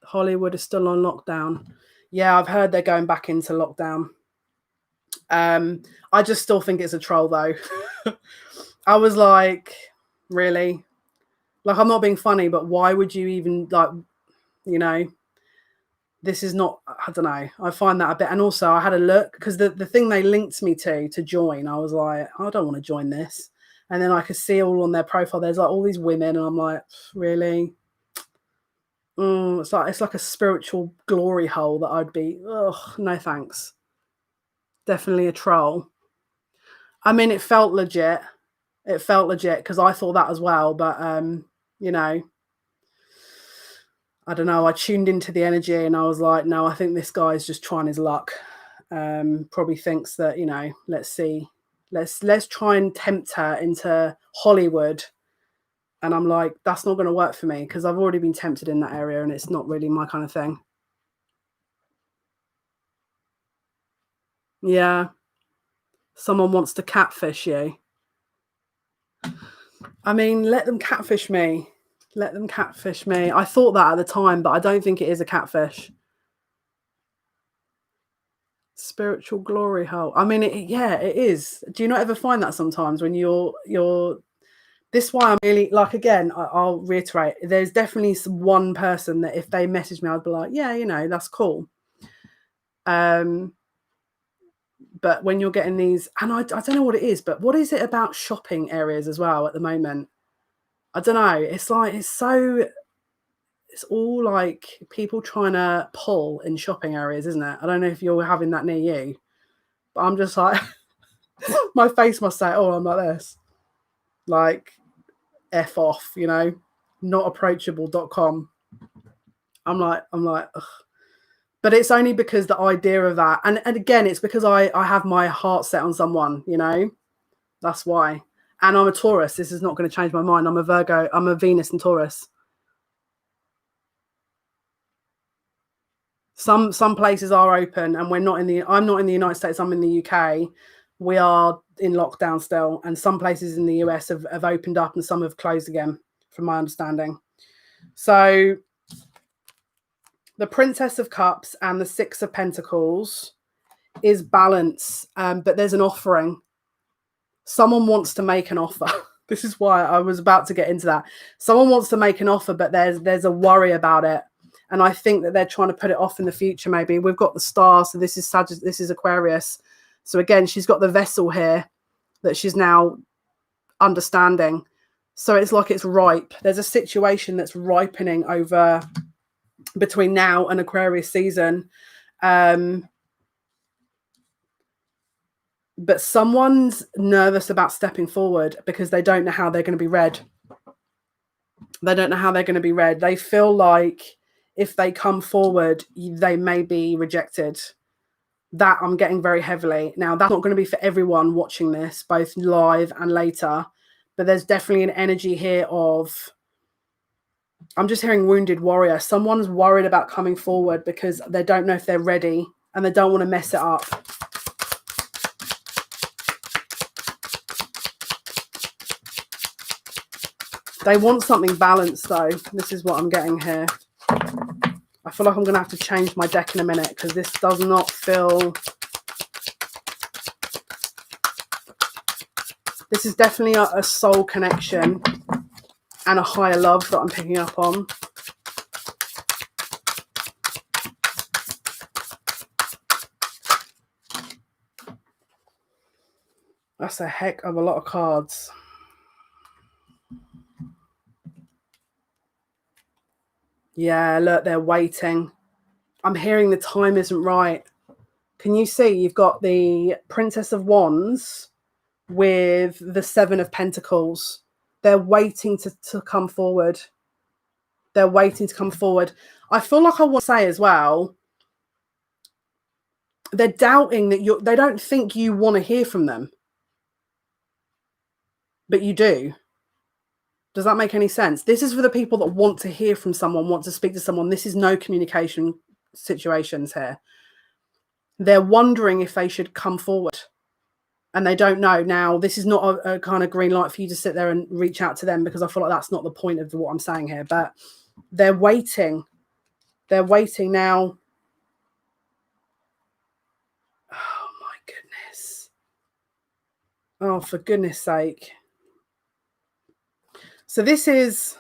A: Hollywood is still on lockdown. Yeah, I've heard they're going back into lockdown. I just still think it's a troll, though. I was like, really? Like, I'm not being funny, but why would you even, like, this is not, I don't know. I find that a bit, and also I had a look, because the thing they linked me to join, I was like, I don't want to join this. And then I could see all on their profile, there's like all these women, and I'm like, really? It's like a spiritual glory hole that I'd be, no thanks. Definitely a troll. I mean, it felt legit. Because I thought that as well. But, I I don't know, I tuned into the energy and I was like, no, I think this guy's just trying his luck. Probably thinks that, you know, let's see, let's try and tempt her into Hollywood. And I'm like, that's not going to work for me because I've already been tempted in that area and it's not really my kind of thing. Yeah. Someone wants to catfish you. I mean, let them catfish me. Let them catfish me. I thought that at the time, but I don't think it is a catfish. Spiritual glory hole. I mean, yeah, it is. Do you not ever find that sometimes when you're this is why I'm really, like, again, I'll reiterate, there's definitely one person that if they message me, I'd be like, yeah, you know, that's cool. But when you're getting these, and I don't know what it is, but what is it about shopping areas as well at the moment? I don't know. It's like, it's all like people trying to pull in shopping areas, isn't it? I don't know if you're having that near you, but I'm just like, my face must say, oh, I'm like this. Like, F off, you know, notapproachable.com. I'm like, ugh. But it's only because the idea of that, and again, it's because I have my heart set on someone, you know, that's why. And I'm a Taurus. This is not going to change my mind. I'm a Virgo. I'm a Venus and Taurus. Some places are open, and I'm not in the United States. I'm in the UK. We are in lockdown still, and some places in the US have opened up, and some have closed again, from my understanding. So, the Princess of Cups and the Six of Pentacles is balance, but there's an offering. Someone wants to make an offer. This is why I was about to get into that. Someone wants to make an offer, but there's a worry about it. And I think that they're trying to put it off in the future, maybe. We've got the star, so this is Sagittarius, this is Aquarius. So again, she's got the vessel here that she's now understanding. So it's like it's ripe. There's a situation that's ripening over between now and Aquarius season. But someone's nervous about stepping forward because they don't know how they're going to be read. They don't know how they're going to be read. They feel like if they come forward, they may be rejected. That I'm getting very heavily. Now, that's not going to be for everyone watching this, both live and later, but there's definitely an energy here of, I'm just hearing wounded warrior. Someone's worried about coming forward because they don't know if they're ready and they don't want to mess it up. They want something balanced, though. This is what I'm getting here. I feel like I'm going to have to change my deck in a minute because this does not feel... This is definitely a soul connection and a higher love that I'm picking up on. That's a heck of a lot of cards. Yeah, look, they're waiting. I'm hearing the time isn't right. Can you see? You've got the Princess of Wands with the Seven of Pentacles. They're waiting to come forward. They're waiting to come forward. I feel like I want to say as well, they're doubting that they don't think you want to hear from them. But you do. Does that make any sense? This is for the people that want to hear from someone, want to speak to someone. This is no communication situations here. They're wondering if they should come forward and they don't know. Now, this is not a kind of green light for you to sit there and reach out to them because I feel like that's not the point of what I'm saying here, but they're waiting. They're waiting now. Oh my goodness. Oh, for goodness sake. So this is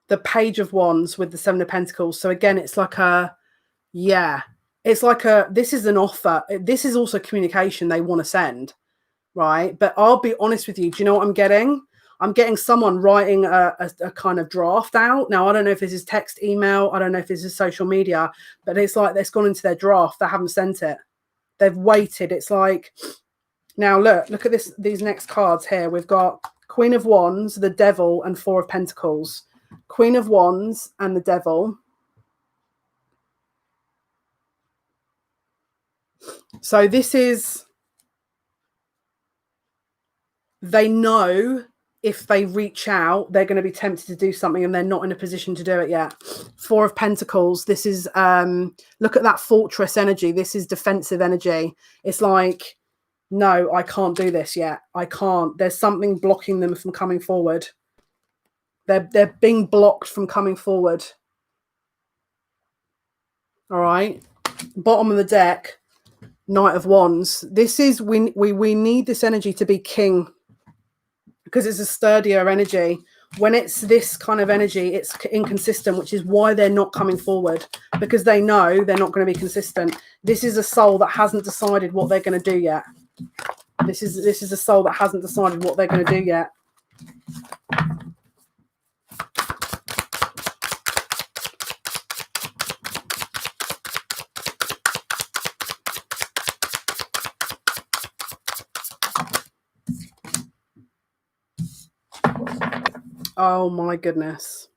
A: the Page of Wands with the Seven of Pentacles. So again, it's like it's like this is an offer. This is also communication they want to send, right? But I'll be honest with you. Do you know what I'm getting? I'm getting someone writing a kind of draft out. Now, I don't know if this is text, email. I don't know if this is social media, but it's like it's gone into their draft. They haven't sent it. They've waited. It's like, now look at these next cards here. We've got Queen of Wands, the Devil, and Four of Pentacles. Queen of Wands and the Devil. So this is, they know if they reach out, they're going to be tempted to do something and they're not in a position to do it yet. Four of Pentacles. This is, look at that fortress energy. This is defensive energy. It's like, no, I can't do this yet. I can't. There's something blocking them from coming forward. They're being blocked from coming forward. All right. Bottom of the deck, Knight of Wands. This is, we need this energy to be king, because it's a sturdier energy. When it's this kind of energy, it's inconsistent, which is why they're not coming forward, because they know they're not going to be consistent. This is a soul that hasn't decided what they're going to do yet. This is a soul that hasn't decided what they're going to do yet. Oh my goodness.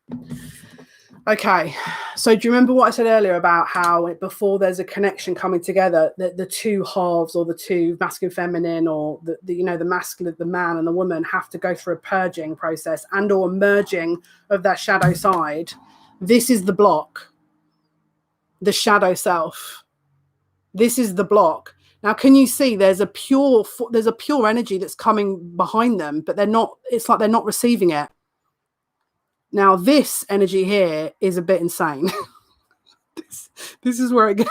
A: Okay, so do you remember what I said earlier about how before there's a connection coming together, the two halves, or the two masculine, feminine, or the the masculine, the man and the woman, have to go through a purging process and or a merging of their shadow side? This is the block, the shadow self. This is the block. Now, can you see there's a pure energy that's coming behind them, but they're not. It's like they're not receiving it. Now, this energy here is a bit insane. This is where it gets.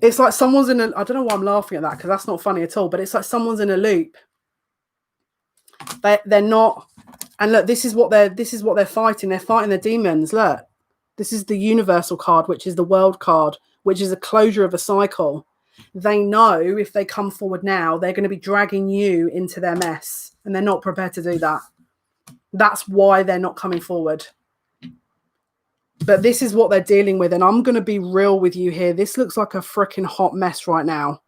A: It's like someone's in a, I don't know why I'm laughing at that, because that's not funny at all, but it's like someone's in a loop. They're not, and look, this is what they're fighting. They're fighting the demons. Look, this is the universal card, which is the world card, which is a closure of a cycle. They know if they come forward now, they're going to be dragging you into their mess, and they're not prepared to do that. That's why they're not coming forward. But this is what they're dealing with, and I'm going to be real with you here. This looks like a freaking hot mess right now.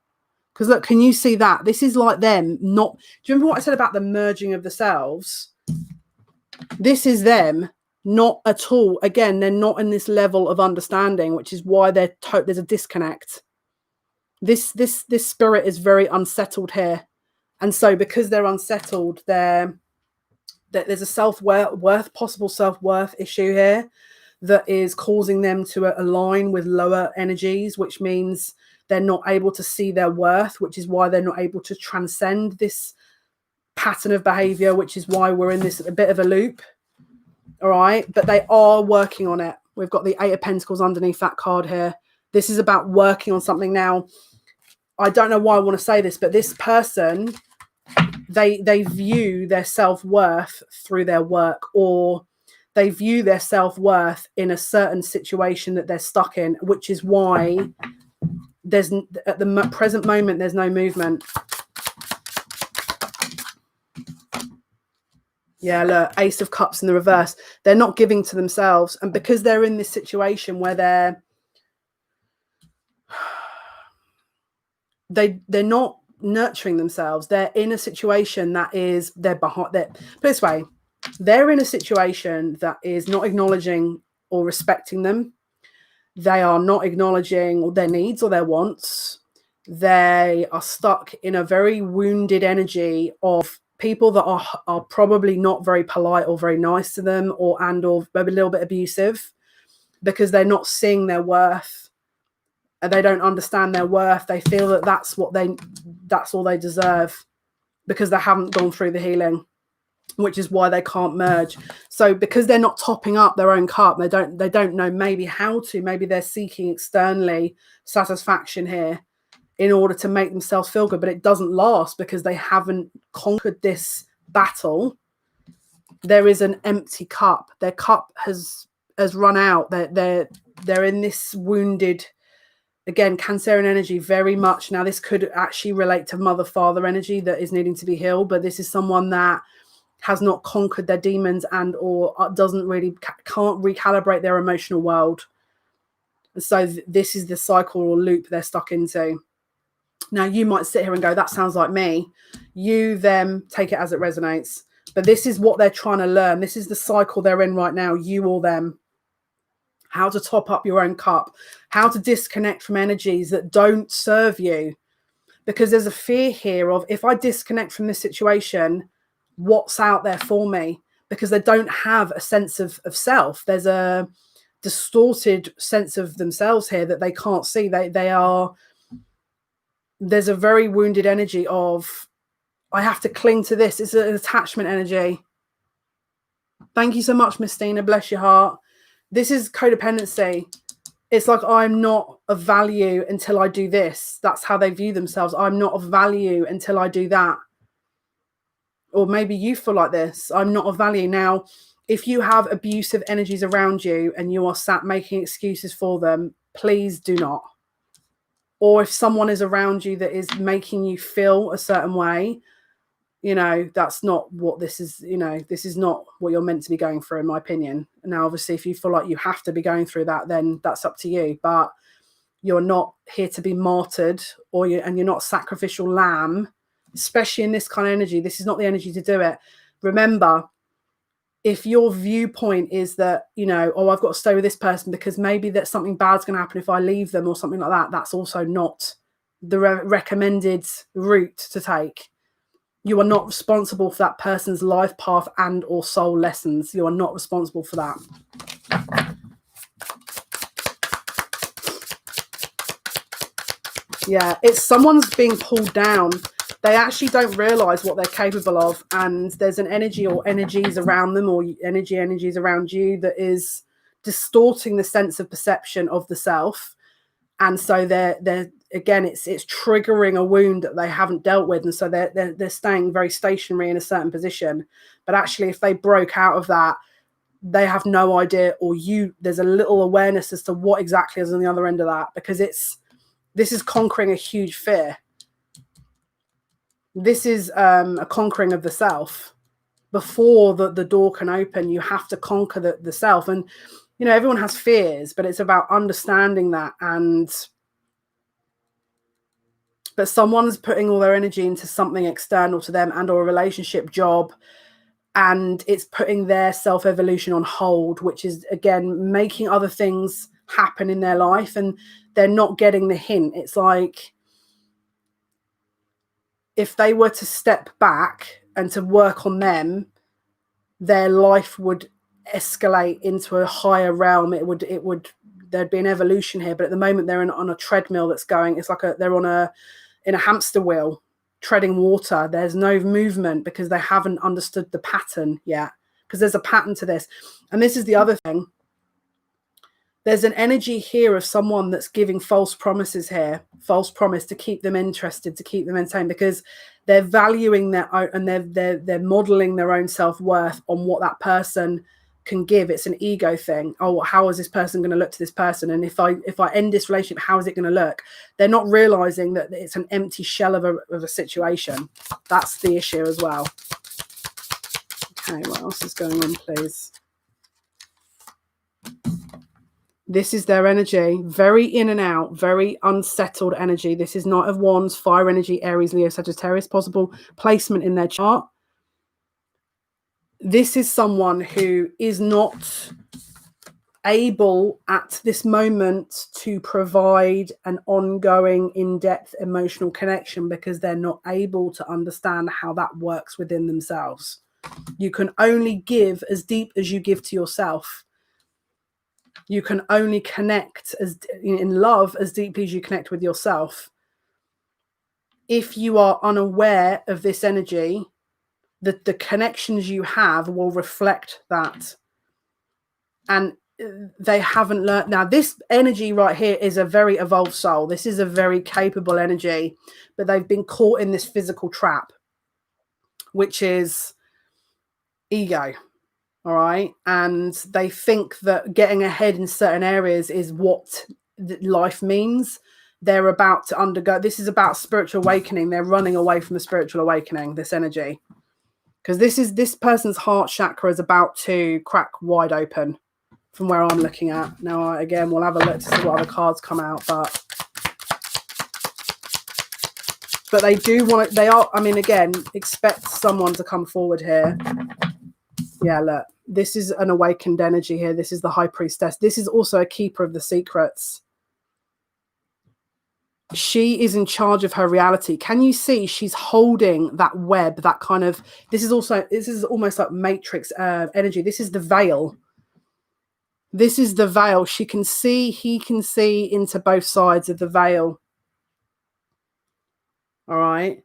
A: Because look, can you see that? This is like them not... Do you remember what I said about the merging of the selves? This is them not at all. Again, they're not in this level of understanding, which is why there's a disconnect. This spirit is very unsettled here. And so because they're unsettled, there's a possible self-worth issue here that is causing them to align with lower energies, which means they're not able to see their worth, which is why they're not able to transcend this pattern of behavior, which is why we're in this a bit of a loop. All right. But they are working on it. We've got the Eight of Pentacles underneath that card here. This is about working on something. Now, I don't know why I want to say this, but this person, they view their self-worth through their work, or they view their self-worth in a certain situation that they're stuck in, which is why there's, at the present moment, there's no movement. Yeah, look, Ace of Cups in the reverse. They're not giving to themselves. And because they're in this situation where they're not nurturing themselves, they're in a situation that is, put this way, they're in a situation that is not acknowledging or respecting them. They are not acknowledging their needs or their wants. They are stuck in a very wounded energy of people that are probably not very polite or very nice to them, or maybe a little bit abusive, because they're not seeing their worth, and they don't understand their worth. They feel that that's all they deserve, because they haven't gone through the healing, which is why they can't merge. So because they're not topping up their own cup, they don't know maybe how to. Maybe they're seeking externally satisfaction here in order to make themselves feel good, but it doesn't last because they haven't conquered this battle. There is an empty cup. Their cup has run out. They're in this wounded, again, Cancerian energy very much. Now, this could actually relate to mother-father energy that is needing to be healed, but this is someone that has not conquered their demons and or can't recalibrate their emotional world. And so this is the cycle or loop they're stuck into. Now, you might sit here and go, that sounds like me. You, them, take it as it resonates. But this is what they're trying to learn. This is the cycle they're in right now, you or them. how to top up your own cup, how to disconnect from energies that don't serve you. Because there's a fear here of, if I disconnect from this situation, what's out there for me? Because they don't have a sense of self. There's a distorted sense of themselves here that they can't see. There's a very wounded energy of, I have to cling to this. It's an attachment energy. Thank you so much, Miss Stina. Bless your heart. This is codependency. It's like, I'm not of value until I do this. That's how they view themselves. I'm not of value until I do that. Or maybe you feel like this. I'm not of value. Now, if you have abusive energies around you and you are sat making excuses for them, please do not. Or if someone is around you that is making you feel a certain way, you know, that's not what this is. You know, this is not what you're meant to be going through, in my opinion. Now, obviously, if you feel like you have to be going through that, then that's up to you. But you're not here to be martyred, and you're not a sacrificial lamb, especially in this kind of energy. This is not the energy to do it. Remember, if your viewpoint is that, you know, oh, I've got to stay with this person because maybe that something bad's going to happen if I leave them or something like that, that's also not the recommended route to take. You are not responsible for that person's life path and or soul lessons. You are not responsible for that. Yeah, it's someone's being pulled down. They actually don't realize what they're capable of. And there's an energy or energies around them, or energies around you, that is distorting the sense of perception of the self. And so they're again, it's triggering a wound that they haven't dealt with, and so they're staying very stationary in a certain position. But actually, if they broke out of that, they have no idea, or there's a little awareness as to what exactly is on the other end of that, because this is conquering a huge fear. This is a conquering of the self. Before the door can open, you have to conquer the self. And you know, everyone has fears, but it's about understanding that. But someone's putting all their energy into something external to them, and or a relationship, job, and it's putting their self-evolution on hold, which is, again, making other things happen in their life, and they're not getting the hint. It's like, if they were to step back and to work on them, their life would escalate into a higher realm. It would there'd be an evolution here. But at the moment, they're on a treadmill that's going. It's like they're in a hamster wheel, treading water. There's no movement because they haven't understood the pattern yet. Because there's a pattern to this. And this is the other thing. There's an energy here of someone that's giving false promises here, false promise to keep them interested, to keep them entertained, because they're valuing their own, and they're modeling their own self-worth on what that person can give. It's an ego thing. Oh, how is this person going to look to this person? And if I end this relationship, how is it going to look? They're not realizing that it's an empty shell of a situation. That's the issue as well. Okay, what else is going on, please? This is their energy, very in and out, very unsettled energy. This is Knight of Wands, fire energy, Aries, Leo, Sagittarius, possible placement in their chart. This is someone who is not able at this moment to provide an ongoing, in-depth emotional connection, because they're not able to understand how that works within themselves. You can only give as deep as you give to yourself. You can only connect in love as deeply as you connect with yourself. If you are unaware of this energy, the connections you have will reflect that. And they haven't learned. Now, this energy right here is a very evolved soul. This is a very capable energy, but they've been caught in this physical trap, which is ego. All right. And they think that getting ahead in certain areas is what life means. They're about to undergo. This is about spiritual awakening. They're running away from a spiritual awakening, this energy. Because this person's heart chakra is about to crack wide open from where I'm looking at. Now, again, we'll have a look to see what other cards come out. But they do want to, I mean, again, expect someone to come forward here. Yeah, look. This is an awakened energy here. This is the high priestess. This is also a keeper of the secrets. She is in charge of her reality. Can you see she's holding that web, that kind of, this is almost like matrix energy. This is the veil. This is the veil. She can see, he can see into both sides of the veil. All right.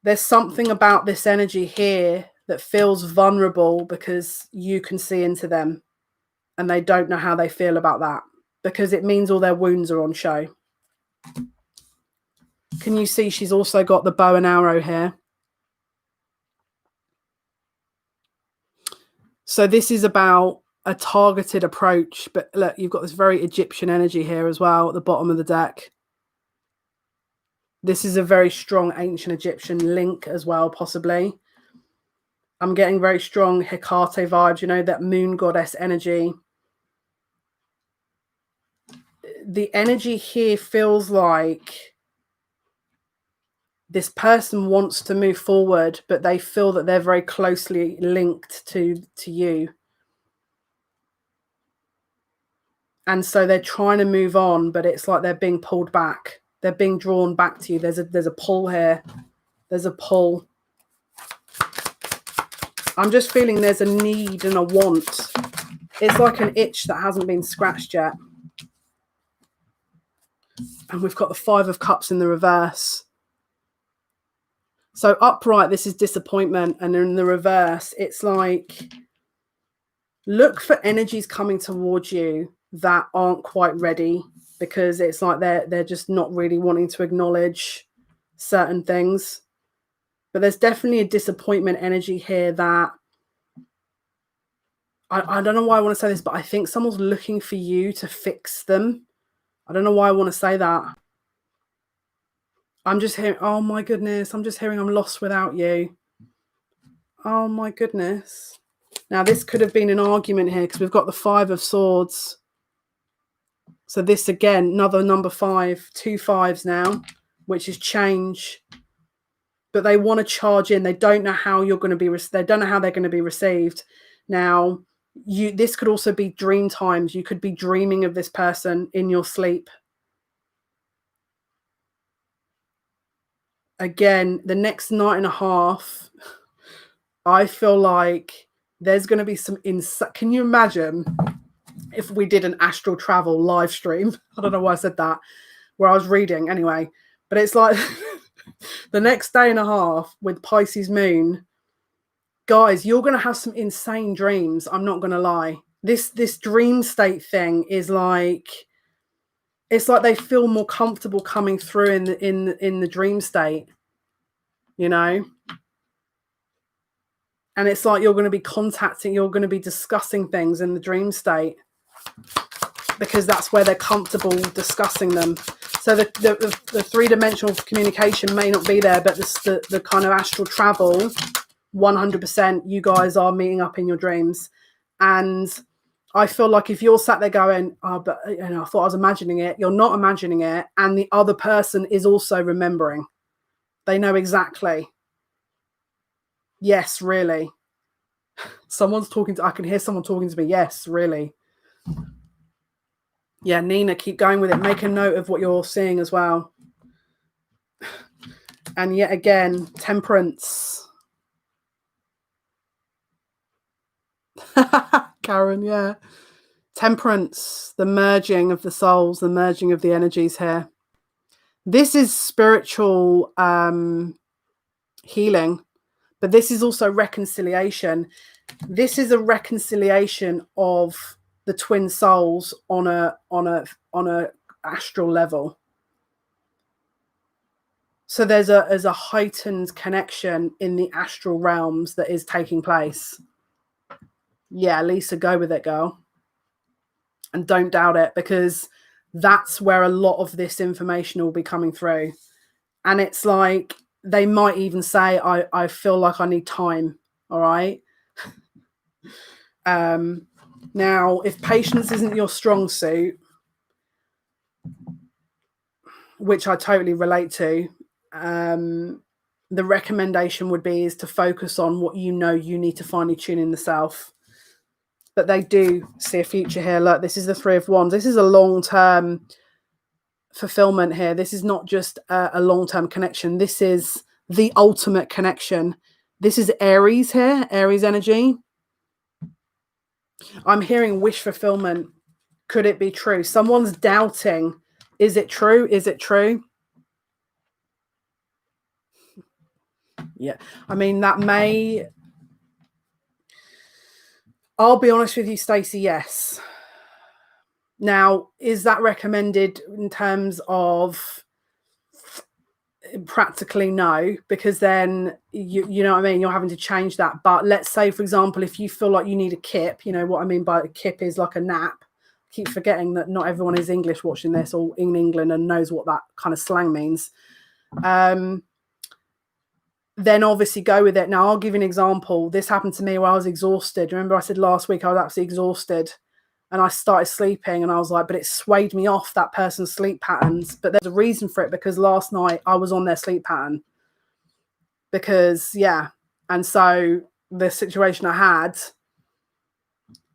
A: There's something about this energy here that feels vulnerable because you can see into them and they don't know how they feel about that because it means all their wounds are on show. Can you see she's also got the bow and arrow here? So this is about a targeted approach, but look, you've got this very Egyptian energy here as well at the bottom of the deck. This is a very strong ancient Egyptian link as well, possibly. I'm getting very strong Hecate vibes, you know, that moon goddess energy. The energy here feels like this person wants to move forward, but they feel that they're very closely linked to you. And so they're trying to move on, but it's like they're being pulled back. They're being drawn back to you. There's a pull here. There's a pull. I'm just feeling there's a need and a want. It's like an itch that hasn't been scratched yet. And we've got the 5 of Cups in the reverse. So upright, this is disappointment. And in the reverse, it's like, look for energies coming towards you that aren't quite ready, because it's like they're just not really wanting to acknowledge certain things. But there's definitely a disappointment energy here that I don't know why I want to say this, but I think someone's looking for you to fix them. I don't know why I want to say that. I'm just hearing, oh my goodness, I'm just hearing I'm lost without you. Oh my goodness. Now this could have been an argument here because we've got the 5 of Swords. So this again, another number 5, 2 5s now, which is change. But they want to charge in. They don't know how you're going to be. They don't know how they're going to be received. Now, this could also be dream times. You could be dreaming of this person in your sleep. Again, the next night and a half, I feel like there's going to be some insight. Can you imagine if we did an astral travel live stream? I don't know why I said that, where I was reading anyway. But it's like the next day and a half with Pisces moon, guys, you're going to have some insane dreams. I'm not going to lie. This dream state thing is like, it's like they feel more comfortable coming through in the dream state, you know? And it's like you're going to be contacting, you're going to be discussing things in the dream state because that's where they're comfortable discussing them. So the three-dimensional communication may not be there, but the kind of astral travel, 100%, you guys are meeting up in your dreams. And I feel like if you're sat there going, oh, but you know, I thought I was imagining it, you're not imagining it. And the other person is also remembering. They know exactly. Yes, really. Someone's talking to, I can hear someone talking to me. Yes, really. Yeah, Nina, keep going with it. Make a note of what you're seeing as well. And yet again, temperance. Karen, yeah. Temperance, the merging of the souls, the merging of the energies here. This is spiritual healing, but this is also reconciliation. This is a reconciliation of the twin souls on a astral level. So there's a heightened connection in the astral realms that is taking place. Yeah, Lisa, go with it, girl. And don't doubt it, because that's where a lot of this information will be coming through. And it's like, they might even say, I feel like I need time. All right. Now, if patience isn't your strong suit, which I totally relate to, the recommendation would be is to focus on what you know you need to finely tune in the self. but they do see a future here. Look, this is the Three of Wands. This is a long-term fulfillment here. This is not just a long-term connection. This is the ultimate connection. This is Aries here, Aries energy. I'm hearing wish fulfillment. Could it be true? Someone's doubting. Is it true? Is it true? Yeah. I mean, that may... I'll be honest with you, Stacey, yes. Now, is that recommended in terms of... Practically no, because then you know what I mean, you're having to change that. But let's say, for example, if you feel like you need a kip, you know what I mean by a kip is like a nap. I keep forgetting that not everyone is English watching this or in England and knows what that kind of slang means. Then obviously go with it. Now I'll give you an example. This happened to me where I was exhausted. Remember I said last week I was absolutely exhausted and I started sleeping and I was like, but it swayed me off that person's sleep patterns. But there's a reason for it, because last night I was on their sleep pattern. Because, yeah. And so the situation I had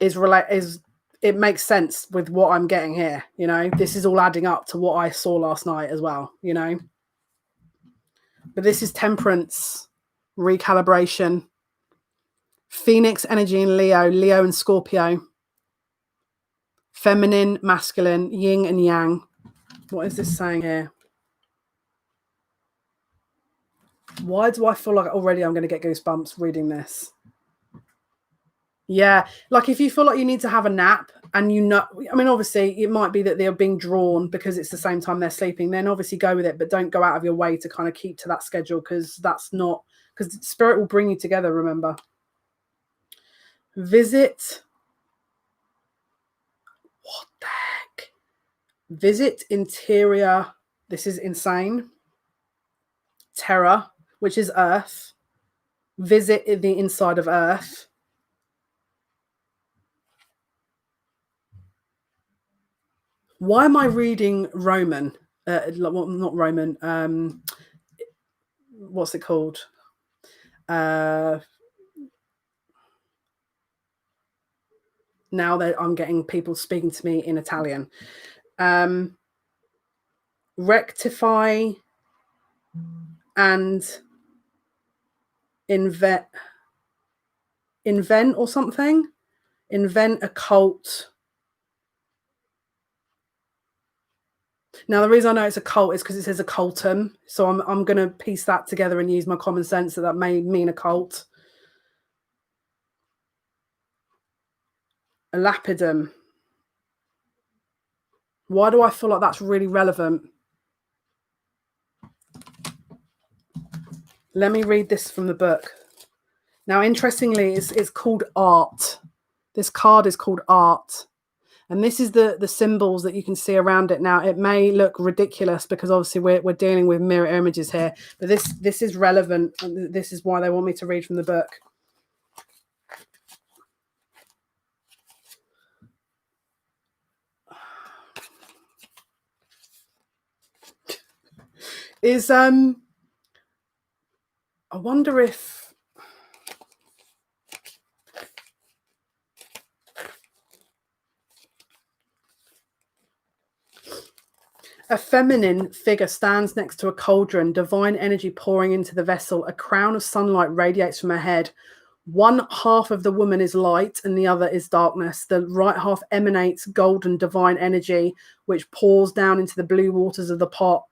A: it makes sense with what I'm getting here. You know, this is all adding up to what I saw last night as well, you know. But this is Temperance, recalibration, Phoenix energy in Leo, Leo and Scorpio. Feminine, masculine, yin and yang. What is this saying here? Why do I feel like already I'm going to get goosebumps reading this? Yeah, like if you feel like you need to have a nap and you know, I mean, obviously it might be that they're being drawn because it's the same time they're sleeping, then obviously go with it, but don't go out of your way to kind of keep to that schedule, because that's not, because spirit will bring you together, remember. Visit. What the heck? Visit interior. This is insane. Terror, which is Earth. Visit the inside of Earth. Why am I reading Roman? Well, not Roman. What's it called? Now that I'm getting people speaking to me in Italian. Rectify and invent or something. Invent a cult. Now, the reason I know it's a cult is because it says a cultum. So I'm going to piece that together and use my common sense that may mean a cult. A lapidum. Why do I feel like that's really relevant? Let me read this from the book. Now, interestingly, it's called art. This card is called art. And this is the symbols that you can see around it. Now, it may look ridiculous because obviously we're dealing with mirror images here, but this is relevant. This is why they want me to read from the book. I wonder if a feminine figure stands next to a cauldron, divine energy pouring into the vessel. A crown of sunlight radiates from her head. One half of the woman is light and the other is darkness. The right half emanates golden divine energy, which pours down into the blue waters of the pot.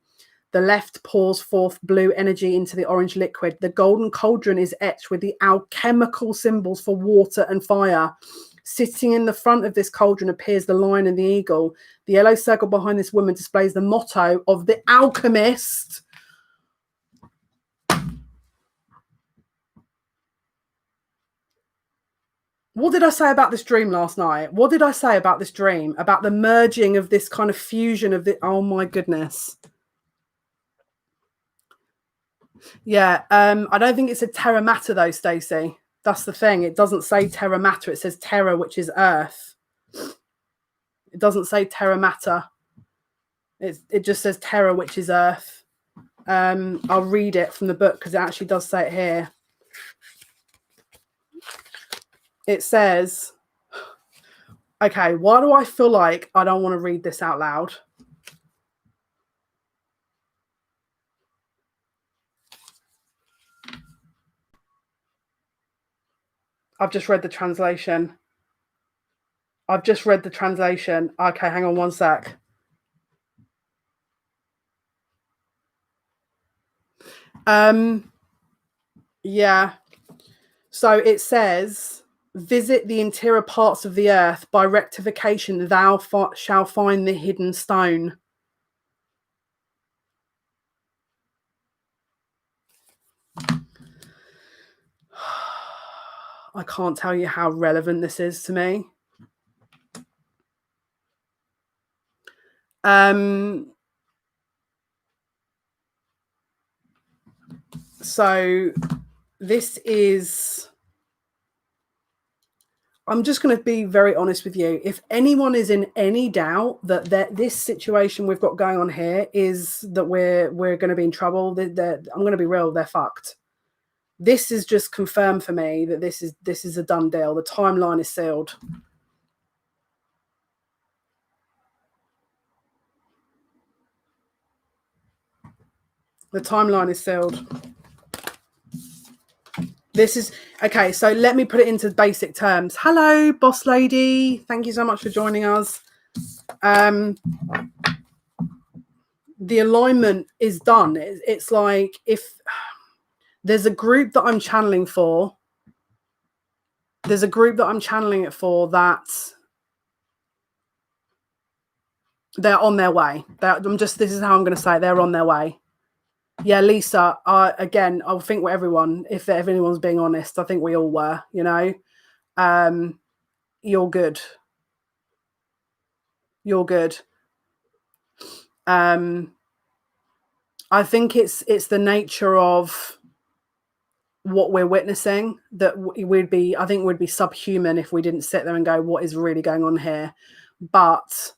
A: The left pours forth blue energy into the orange liquid. The golden cauldron is etched with the alchemical symbols for water and fire. Sitting in the front of this cauldron appears the lion and the eagle. The yellow circle behind this woman displays the motto of the alchemist. What did I say about this dream last night? What did I say about this dream? About the merging of this kind of fusion of the... Oh, my goodness. Yeah, I don't think it's a terra mater though, Stacey. That's the thing. It doesn't say terra mater. It says terra, which is earth. It doesn't say terra mater. It just says terra, which is earth. I'll read it from the book because it actually does say it here. It says, Okay, why do I feel like I don't want to read this out loud? I've just read the translation. Okay, hang on one sec. Yeah. So it says, visit the interior parts of the earth. By rectification, thou shall find the hidden stone. I can't tell you how relevant this is to me. So this is, I'm just going to be very honest with you. If anyone is in any doubt that this situation we've got going on here is that we're going to be in trouble, I'm going to be real, they're fucked. This is just confirmed for me that this is a done deal. The timeline is sealed. The timeline is sealed. This is okay. So let me put it into basic terms. Hello, boss lady. Thank you so much for joining us. The alignment is done. It's like if there's a group that I'm channeling for. There's a group that I'm channeling it for that they're on their way. This is how I'm going to say it. They're on their way. Yeah, Lisa, again, I think with everyone, if anyone's being honest, I think we all were, you know. You're good. You're good. I think it's the nature of what we're witnessing that we'd be subhuman if we didn't sit there and go, what is really going on here? But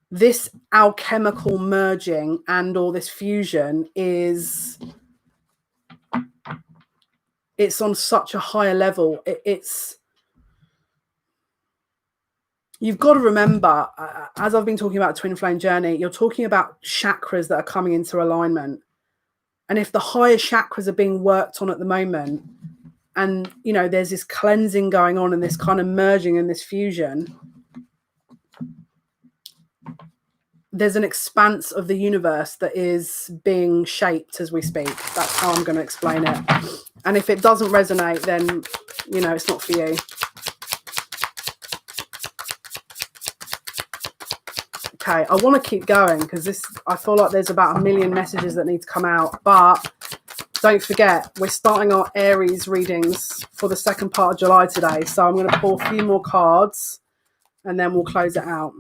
A: this alchemical merging and all this fusion it's on such a higher level. You've got to remember, as I've been talking about twin flame journey, you're talking about chakras that are coming into alignment. And if the higher chakras are being worked on at the moment, and, you know, there's this cleansing going on and this kind of merging and this fusion, there's an expanse of the universe that is being shaped as we speak. That's how I'm going to explain it. And if it doesn't resonate, then, you know, it's not for you. Okay, I want to keep going because I feel like there's about 1 million messages that need to come out. But don't forget, we're starting our Aries readings for the second part of July today. So I'm going to pull a few more cards and then we'll close it out.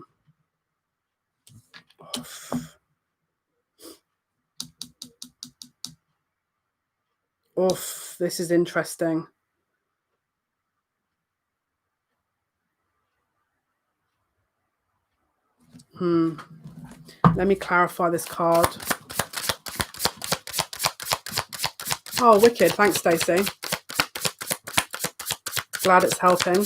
A: Oof, this is interesting. Let me clarify this card. Oh, wicked. Thanks, Stacey. Glad it's helping.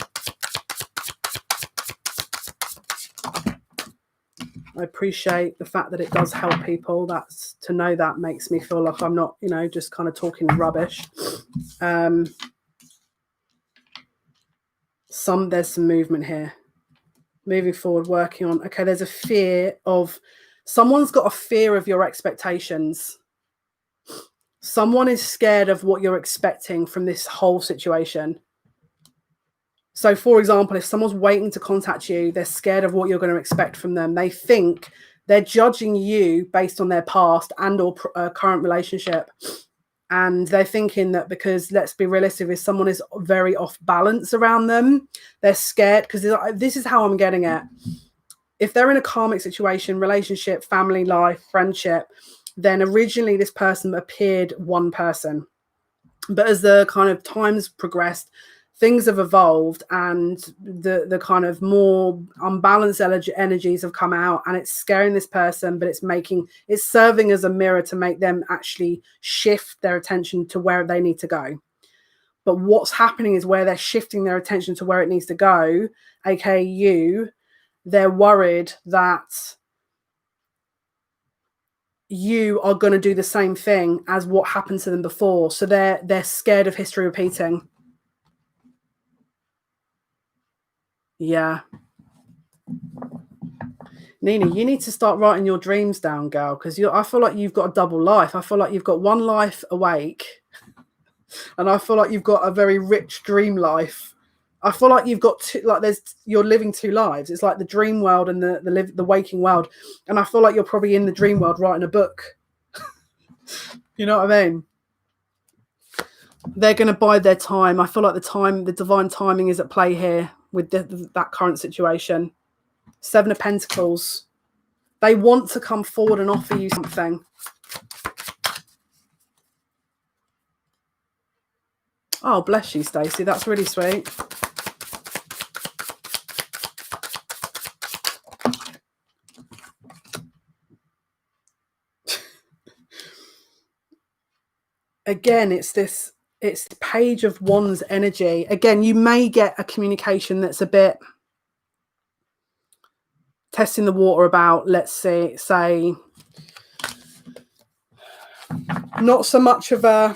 A: I appreciate the fact that it does help people. That's to know that makes me feel like I'm not, you know, just kind of talking rubbish. There's some movement here. Moving forward, working on. Okay, there's a fear of. Someone's got a fear of your expectations. Someone is scared of what you're expecting from this whole situation. So, for example, if someone's waiting to contact you, they're scared of what you're going to expect from them. They think they're judging you based on their past and or current relationship. And they're thinking that because, let's be realistic, if someone is very off balance around them, they're scared because this is how I'm getting at. If they're in a karmic situation, relationship, family life, friendship, then originally this person appeared one person. But as the kind of times progressed, things have evolved and the kind of more unbalanced energies have come out and it's scaring this person, but it's serving as a mirror to make them actually shift their attention to where they need to go. But what's happening is where they're shifting their attention to where it needs to go, aka you, they're worried that you are going to do the same thing as what happened to them before. So they're scared of history repeating. Yeah. Nina, you need to start writing your dreams down, girl, because I feel like you've got a double life. I feel like you've got one life awake, and I feel like you've got a very rich dream life. I feel like you've got you're living two lives. It's like the dream world and the waking world. And I feel like you're probably in the dream world writing a book. You know what I mean? They're going to bide their time. I feel like the divine timing is at play here with that current situation. 7 of Pentacles. They want to come forward and offer you something. Oh, bless you, Stacey. That's really sweet. Again, it's Page of Wands energy. Again, you may get a communication that's a bit testing the water about, let's say not so much of a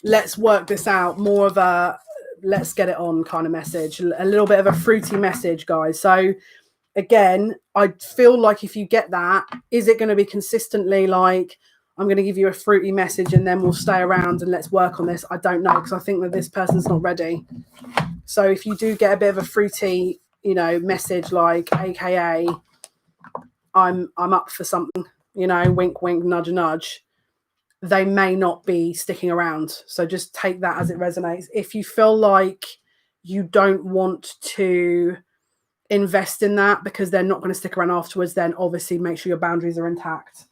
A: let's work this out, more of a let's get it on kind of message, a little bit of a fruity message, guys. So again, I feel like if you get that, is it going to be consistently like, I'm going to give you a fruity message and then we'll stay around and let's work on this? I don't know, because I think that this person's not ready. So if you do get a bit of a fruity, message like AKA I'm up for something, wink, wink, nudge, nudge, they may not be sticking around. So just take that as it resonates. If you feel like you don't want to invest in that because they're not going to stick around afterwards, then obviously make sure your boundaries are intact.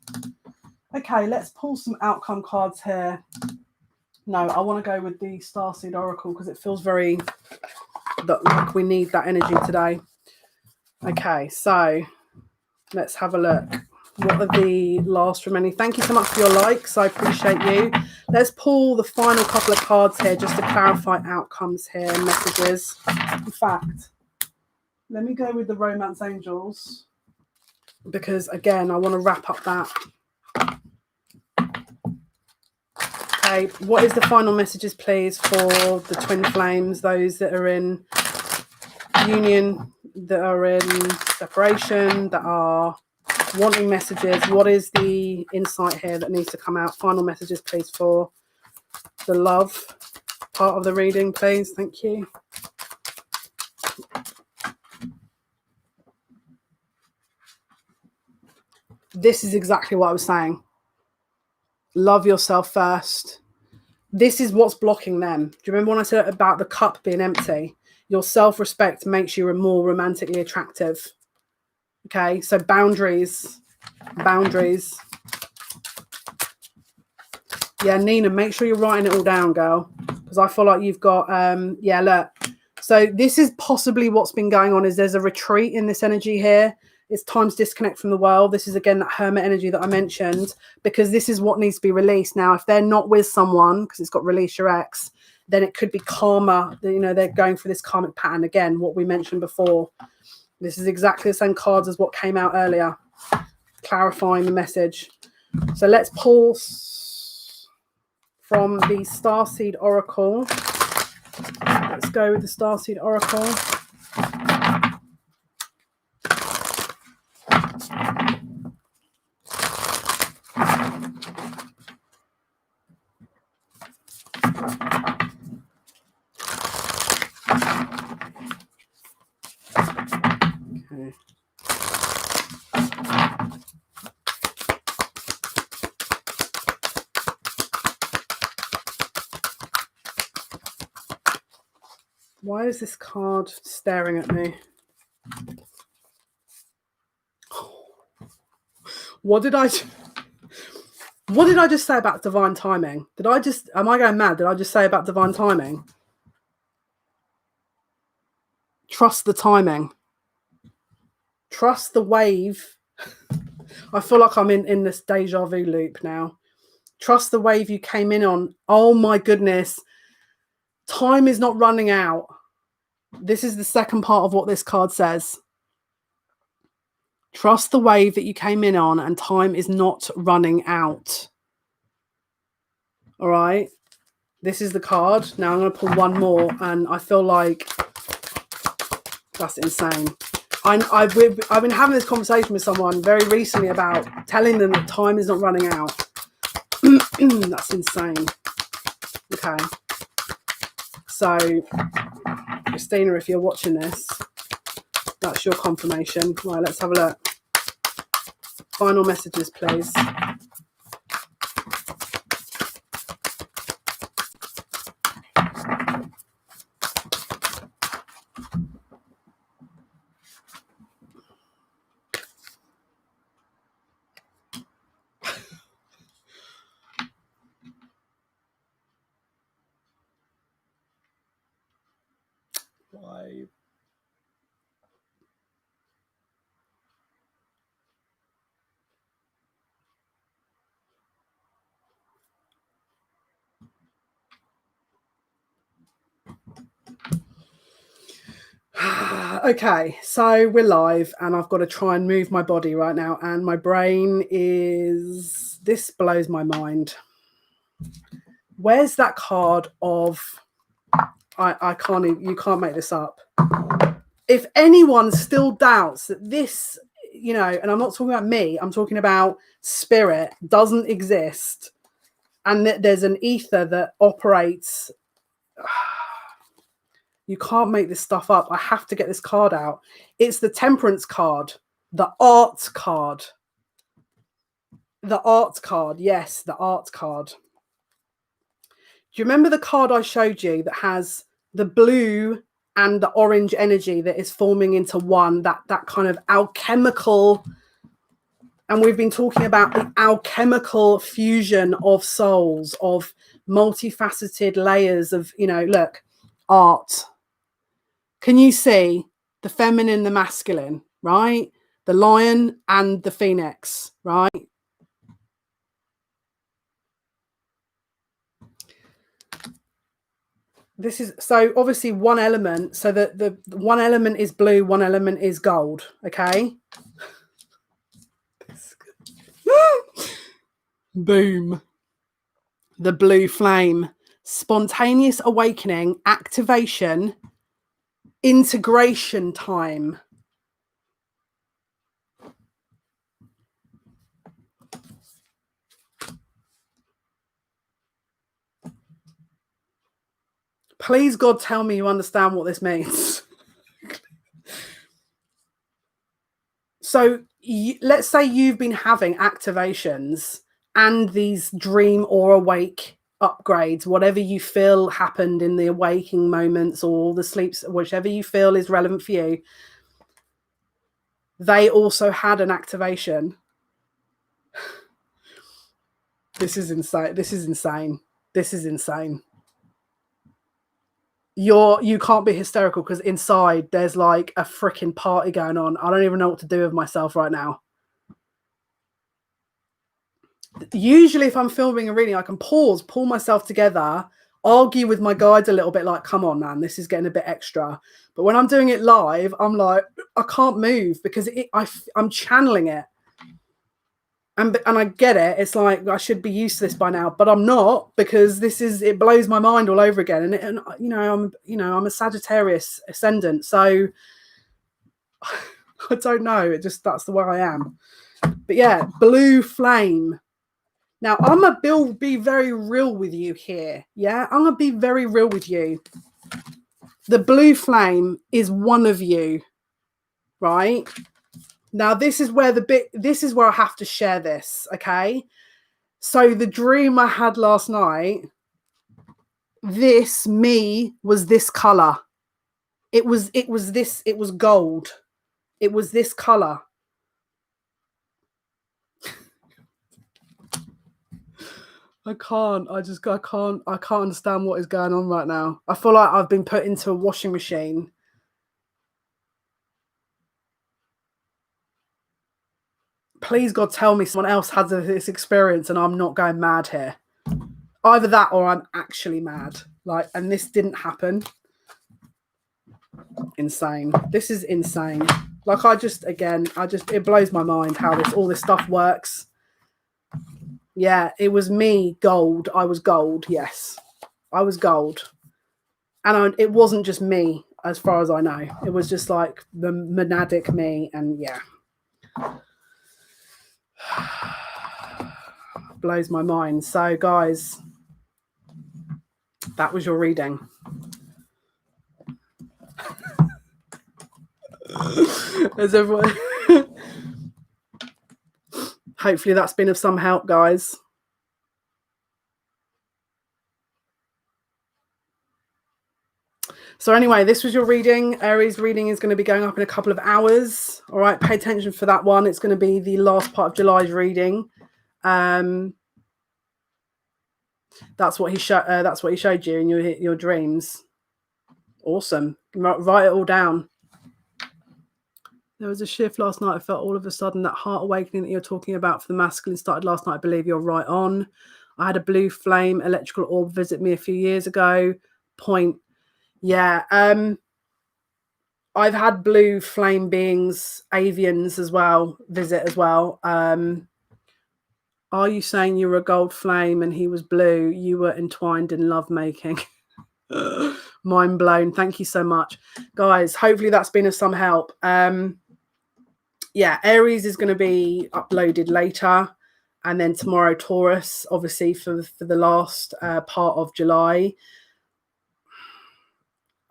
A: Okay, let's pull some outcome cards here. No, I want to go with the Starseed Oracle because it feels very like we need that energy today. Okay, so let's have a look. What are the last remaining? Thank you so much for your likes. I appreciate you. Let's pull the final couple of cards here just to clarify outcomes here and messages. In fact, let me go with the Romance Angels because, again, I want to wrap up that. Okay, what is the final messages, please, for the twin flames, those that are in union, that are in separation, that are wanting messages? What is the insight here that needs to come out? Final messages, please, for the love part of the reading, please. Thank you. This is exactly what I was saying. Love yourself first. This is what's blocking them. Do you remember when I said about the cup being empty? Your self-respect makes you more romantically attractive. Okay, so boundaries. Yeah, Nina, make sure you're writing it all down, girl, because I feel like you've got yeah, look. So this is possibly what's been going on, is there's a retreat in this energy here. It's time to disconnect from the world. This is, again, that hermit energy that I mentioned, because this is what needs to be released. Now, if they're not with someone, because it's got release your ex, then it could be karma. They're going for this karmic pattern. Again, what we mentioned before. This is exactly the same cards as what came out earlier, clarifying the message. So let's pull from the Starseed Oracle. Let's go with the Starseed Oracle. Okay. Why is this card staring at me? What did I just say about divine timing? Am I going mad? Did I just say about divine timing? Trust the timing. Trust the wave. I feel like I'm in this deja vu loop now. Trust the wave you came in on. Oh my goodness. Time is not running out. This is the second part of what this card says. Trust the wave that you came in on, and time is not running out. All right. This is the card. Now I'm going to pull one more, and I feel like that's insane. I've been having this conversation with someone very recently about telling them that time is not running out. That's insane. Okay. So, Christina, if you're watching this, that's your confirmation. Right, let's have a look. Final messages, please. Why? Okay, so we're live, and I've got to try and move my body right now, and my brain is... This blows my mind. Where's that card of... I can't even... You can't make this up. If anyone still doubts that this, you know, and I'm not talking about me, I'm talking about spirit doesn't exist, and that there's an ether that operates... You can't make this stuff up. I have to get this card out. It's the Temperance card, the Arts card. The Arts card, yes, the Arts card. Do you remember the card I showed you that has the blue and the orange energy that is forming into one, that kind of alchemical... And we've been talking about the alchemical fusion of souls, of multifaceted layers of, you know, look, art. Can you see the feminine, the masculine, right? The lion and the phoenix, right? This is, so obviously one element, so that the one element is blue, one element is gold, okay? Boom. The blue flame. Spontaneous awakening, activation, integration time. Please, God, tell me you understand what this means. So let's say you've been having activations and these dream or awake upgrades, whatever you feel happened in the awaking moments or the sleeps, whichever you feel is relevant for you. They also had an activation. This is insane. This is insane. This is insane. You can't be hysterical because inside there's like a freaking party going on. I don't even know what to do with myself right now. Usually if I'm filming a reading, I can pause, pull myself together, argue with my guides a little bit, like, come on, man, this is getting a bit extra. But when I'm doing it live, I'm like, I can't move because I'm channeling it. And I get it. It's like I should be used to this by now, but I'm not, because it blows my mind all over again. And I'm a Sagittarius ascendant, so I don't know. That's the way I am. But yeah, blue flame. Now I'm gonna be very real with you here. Yeah, I'm gonna be very real with you. The blue flame is one of you, right? Now, this is where I have to share this, okay? So the dream I had last night, me was this color. It was gold. It was this color. I can't understand what is going on right now. I feel like I've been put into a washing machine. Please, God, tell me someone else has this experience and I'm not going mad here. Either that or I'm actually mad. Like, and this didn't happen. Insane. This is insane. Like, it blows my mind how all this stuff works. Yeah, it was me, gold. I was gold. Yes, I was gold. And it wasn't just me, as far as I know. It was just like the monadic me. And yeah. Blows my mind. So, guys, that was your reading. As everyone... Hopefully that's been of some help, guys. So anyway, this was your reading. Aries reading is going to be going up in a couple of hours. All right, pay attention for that one. It's going to be the last part of July's reading. That's what he showed you in your dreams. Awesome. Write it all down. There was a shift last night. I felt all of a sudden that heart awakening that you're talking about for the masculine started last night. I believe you're right on. I had a blue flame electrical orb visit me a few years ago. Point. Yeah. I've had blue flame beings, avians as well, visit as well. Are you saying you were a gold flame and he was blue? You were entwined in lovemaking. Mind blown. Thank you so much. Guys, hopefully that's been of some help. Yeah, Aries is going to be uploaded later. And then tomorrow, Taurus, obviously, for the last part of July.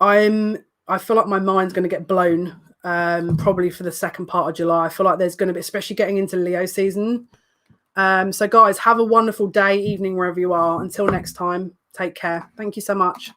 A: I feel like my mind's going to get blown probably for the second part of July. I feel like there's going to be, especially getting into Leo season. So, guys, have a wonderful day, evening, wherever you are. Until next time, take care. Thank you so much.